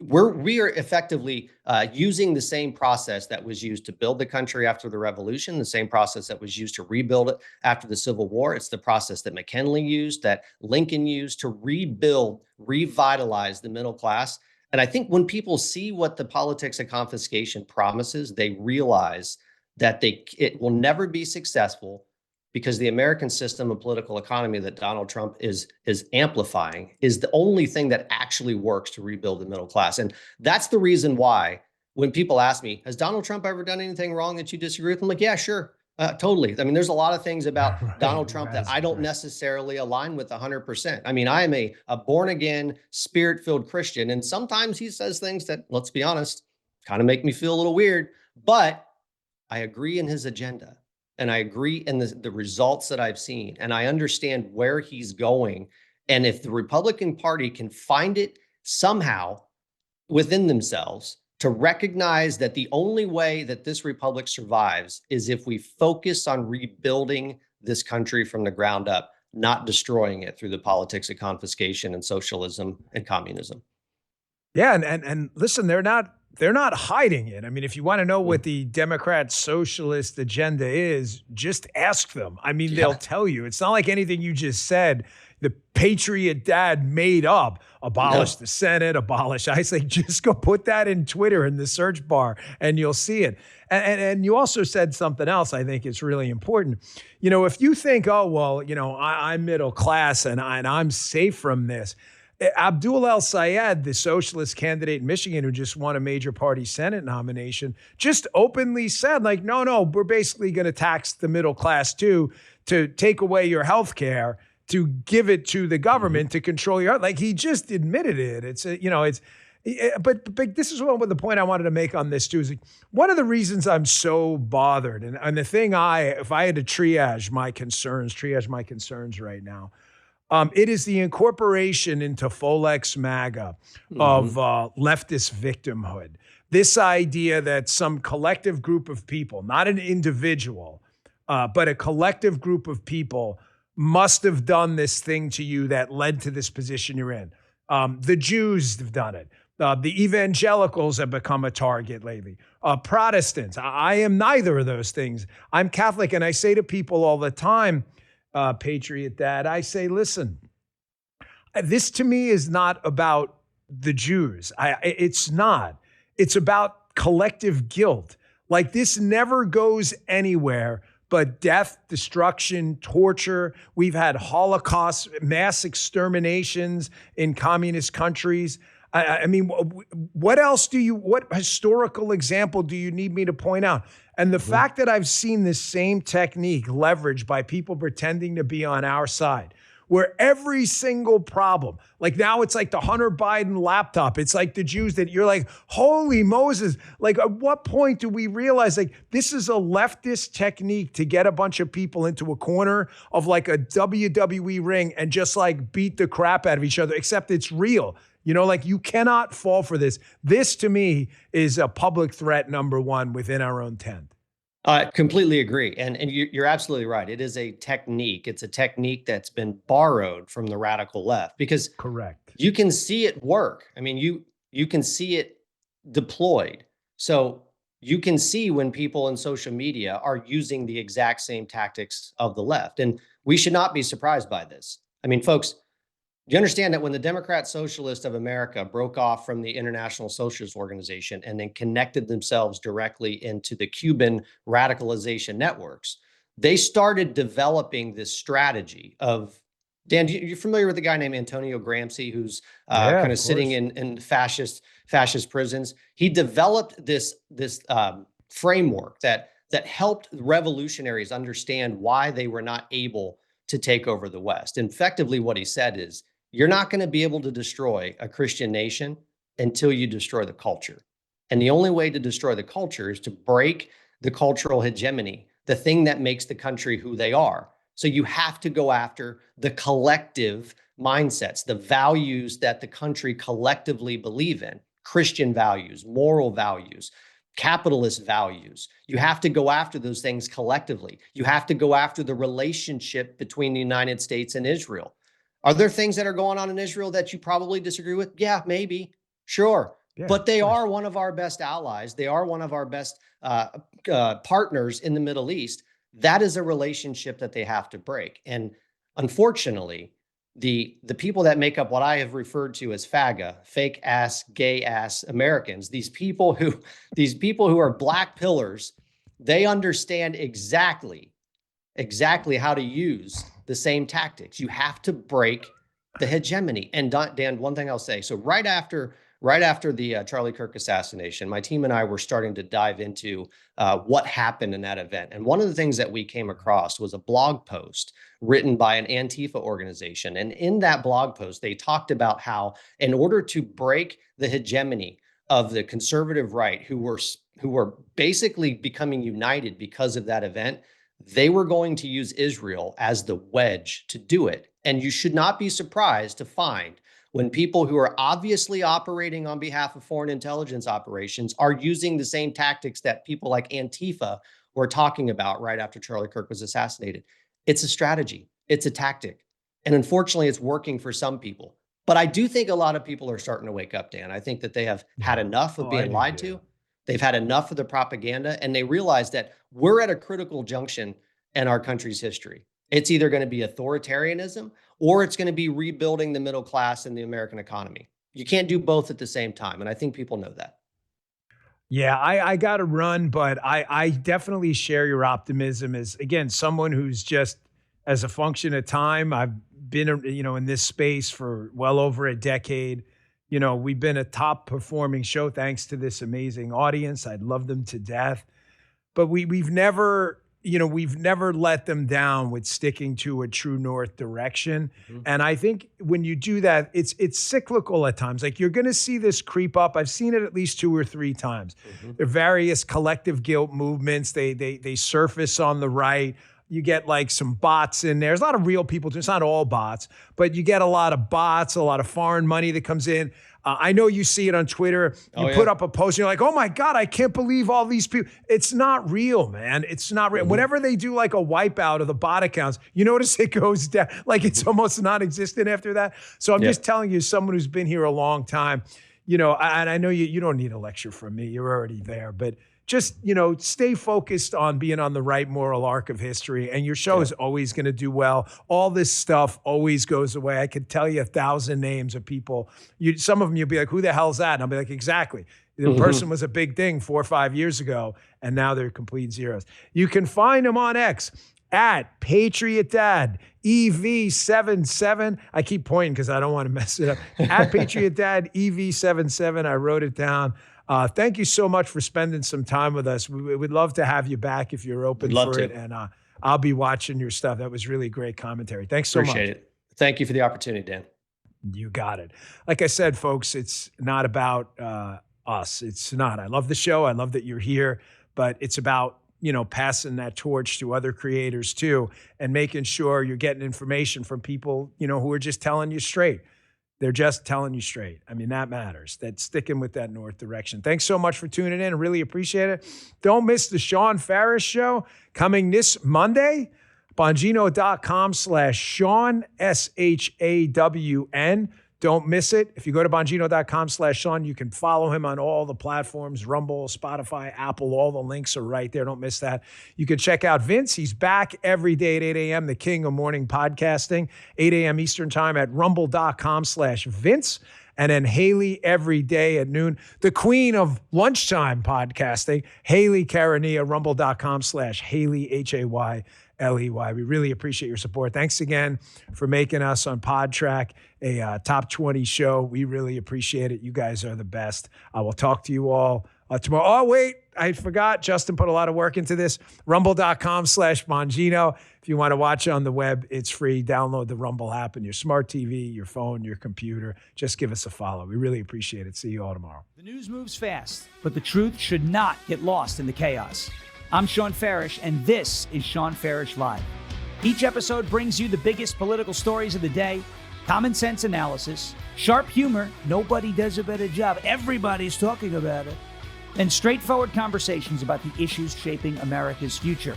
we are effectively using the same process that was used to build the country after the revolution, the same process that was used to rebuild it after the Civil War. It's the process that McKinley used, that Lincoln used to rebuild, revitalize the middle class. And I think when people see what the politics of confiscation promises, they realize that it will never be successful, because the American system of political economy that Donald Trump is amplifying is the only thing that actually works to rebuild the middle class. And that's the reason why when people ask me, has Donald Trump ever done anything wrong that you disagree with? I'm like, yeah, sure. Totally. I mean, there's a lot of things about Donald Trump that I don't necessarily align with 100%. I mean, I am a born again, spirit-filled Christian. And sometimes he says things that, let's be honest, kind of make me feel a little weird, but I agree in his agenda. And I agree in the results that I've seen, and I understand where he's going. And if the Republican Party can find it somehow within themselves to recognize that the only way that this republic survives is if we focus on rebuilding this country from the ground up, not destroying it through the politics of confiscation and socialism and communism. Yeah, and listen, they're not hiding it. I mean, if you want to know what the Democrat socialist agenda is, just ask them. I mean, they'll tell you. It's not like anything you just said, the Patriot Dad made up. Abolish the Senate, abolish ICE. Like, just go put that in Twitter in the search bar and you'll see it. And you also said something else I think is really important. You know, if you think, oh, well, you know, I'm middle class and I'm safe from this. Abdul El-Sayed, the socialist candidate in Michigan who just won a major party Senate nomination, just openly said, like, no, we're basically going to tax the middle class too to take away your health care, to give it to the government to control your health. Like, he just admitted it. It's but this is what the point I wanted to make on this too, is like, one of the reasons I'm so bothered, and the thing if I had to triage my concerns right now, it is the incorporation into Folex MAGA of leftist victimhood. This idea that some collective group of people, not an individual, but a collective group of people must have done this thing to you that led to this position you're in. The Jews have done it. The evangelicals have become a target lately. Protestants. I am neither of those things. I'm Catholic, and I say to people all the time, Patriot Dad, I say, listen, this to me is not about the Jews. It's not. It's about collective guilt. Like, this never goes anywhere but death, destruction, torture. We've had Holocaust, mass exterminations in communist countries. I mean, what historical example do you need me to point out? And the fact that I've seen this same technique leveraged by people pretending to be on our side, where every single problem, like now it's like the Hunter Biden laptop. It's like the Jews that you're like, holy Moses. Like, at what point do we realize, like, this is a leftist technique to get a bunch of people into a corner of like a WWE ring and just like beat the crap out of each other, except it's real. You know, like, you cannot fall for this. This to me is a public threat number one within our own tent. I completely agree. And you're absolutely right. It is a technique. It's a technique that's been borrowed from the radical left, because correct, you can see it work. I mean, you can see it deployed. So you can see when people in social media are using the exact same tactics of the left. And we should not be surprised by this. I mean, folks, you understand that when the Democrat Socialists of America broke off from the International Socialist Organization and then connected themselves directly into the Cuban radicalization networks, they started developing this strategy of, Dan, you're familiar with the guy named Antonio Gramsci, who's kind of sitting in fascist prisons? He developed this framework that helped revolutionaries understand why they were not able to take over the West. And effectively, what he said is, you're not going to be able to destroy a Christian nation until you destroy the culture. And the only way to destroy the culture is to break the cultural hegemony, the thing that makes the country who they are. So you have to go after the collective mindsets, the values that the country collectively believe in, Christian values, moral values, capitalist values. You have to go after those things collectively. You have to go after the relationship between the United States and Israel. Are there things that are going on in Israel that you probably disagree with? Yeah, maybe. Sure. Yeah, but they are one of our best allies. They are one of our best partners in the Middle East. That is a relationship that they have to break. And unfortunately, the people that make up what I have referred to as FAGA, fake ass, gay ass Americans, these people who are black pillars, they understand exactly how to use the same tactics. You have to break the hegemony. And Dan, one thing I'll say, so right after the Charlie Kirk assassination, my team and I were starting to dive into what happened in that event. And one of the things that we came across was a blog post written by an Antifa organization. And in that blog post, they talked about how, in order to break the hegemony of the conservative right, who were basically becoming united because of that event, they were going to use Israel as the wedge to do it. And you should not be surprised to find when people who are obviously operating on behalf of foreign intelligence operations are using the same tactics that people like Antifa were talking about right after Charlie Kirk was assassinated. It's a strategy. It's a tactic. And unfortunately, it's working for some people. But I do think a lot of people are starting to wake up, Dan. I think that they have had enough of being lied to. They've had enough of the propaganda, and they realize that we're at a critical junction in our country's history. It's either going to be authoritarianism or it's going to be rebuilding the middle class and the American economy. You can't do both at the same time, and I think people know that. Yeah, I got to run, but I definitely share your optimism as, again, someone who's just, as a function of time, I've been, in this space for well over a decade. We've been a top performing show thanks to this amazing audience. I love them to death. But we've never we've never let them down with sticking to a true north direction. And I think when you do that, it's cyclical at times. Like, you're going to see this creep up. I've seen it at least 2 or 3 times. There are various collective guilt movements. They surface on the right. You get like some bots in there. There's a lot of real people. It's not all bots, but you get a lot of bots, a lot of foreign money that comes in. I know you see it on Twitter. You put up a post and you're like, oh my God, I can't believe all these people. It's not real, man. It's not real. Whenever they do like a wipeout of the bot accounts, you notice it goes down. Like, it's almost non-existent after that. So I'm just telling you, someone who's been here a long time, and I know you don't need a lecture from me. You're already there, but just, stay focused on being on the right moral arc of history, and your show is always going to do well. All this stuff always goes away. I could tell you 1,000 names of people. Some of them you'll be like, who the hell's that? And I'll be like, exactly. The person was a big thing 4 or 5 years ago, and now they're complete zeros. You can find them on X at Patriot Dad EV77. I keep pointing because I don't want to mess it up. At Patriot Dad EV77. I wrote it down. Thank you so much for spending some time with us. We would love to have you back if you're open for it. And I'll be watching your stuff. That was really great commentary. Thanks so much. Appreciate it. Thank you for the opportunity, Dan. You got it. Like I said, folks, it's not about us. It's not. I love the show. I love that you're here. But it's about, passing that torch to other creators too, and making sure you're getting information from people, who are just telling you straight. They're just telling you straight. I mean, that matters. That's sticking with that north direction. Thanks so much for tuning in. I really appreciate it. Don't miss the Sean Ferris Show coming this Monday. Bongino.com/Sean, SHAWN. Don't miss it. If you go to Bongino.com/Sean, you can follow him on all the platforms, Rumble, Spotify, Apple. All the links are right there. Don't miss that. You can check out Vince. He's back every day at 8 a.m., the king of morning podcasting, 8 a.m. Eastern time at rumble.com/Vince. And then Haley every day at noon, the queen of lunchtime podcasting, Haley Karania, rumble.com/Haley, HAYLEY. We really appreciate your support. Thanks again for making us on PodTrack a top 20 show. We really appreciate it. You guys are the best. I will talk to you all tomorrow. Oh, wait, I forgot. Justin put a lot of work into this. Rumble.com/Bongino. If you want to watch on the web, it's free. Download the Rumble app on your smart TV, your phone, your computer. Just give us a follow. We really appreciate it. See you all tomorrow. The news moves fast, but the truth should not get lost in the chaos. I'm Sean Farish, and this is Sean Farish Live. Each episode brings you the biggest political stories of the day, common sense analysis, sharp humor, nobody does a better job, everybody's talking about it, and straightforward conversations about the issues shaping America's future.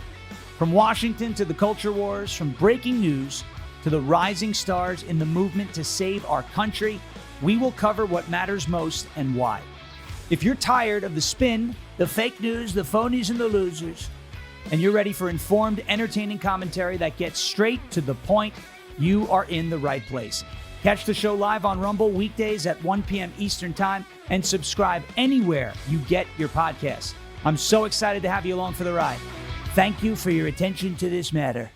From Washington to the culture wars, from breaking news to the rising stars in the movement to save our country, we will cover what matters most and why. If you're tired of the spin, the fake news, the phonies, and the losers, and you're ready for informed, entertaining commentary that gets straight to the point, you are in the right place. Catch the show live on Rumble weekdays at 1 p.m. Eastern Time and subscribe anywhere you get your podcasts. I'm so excited to have you along for the ride. Thank you for your attention to this matter.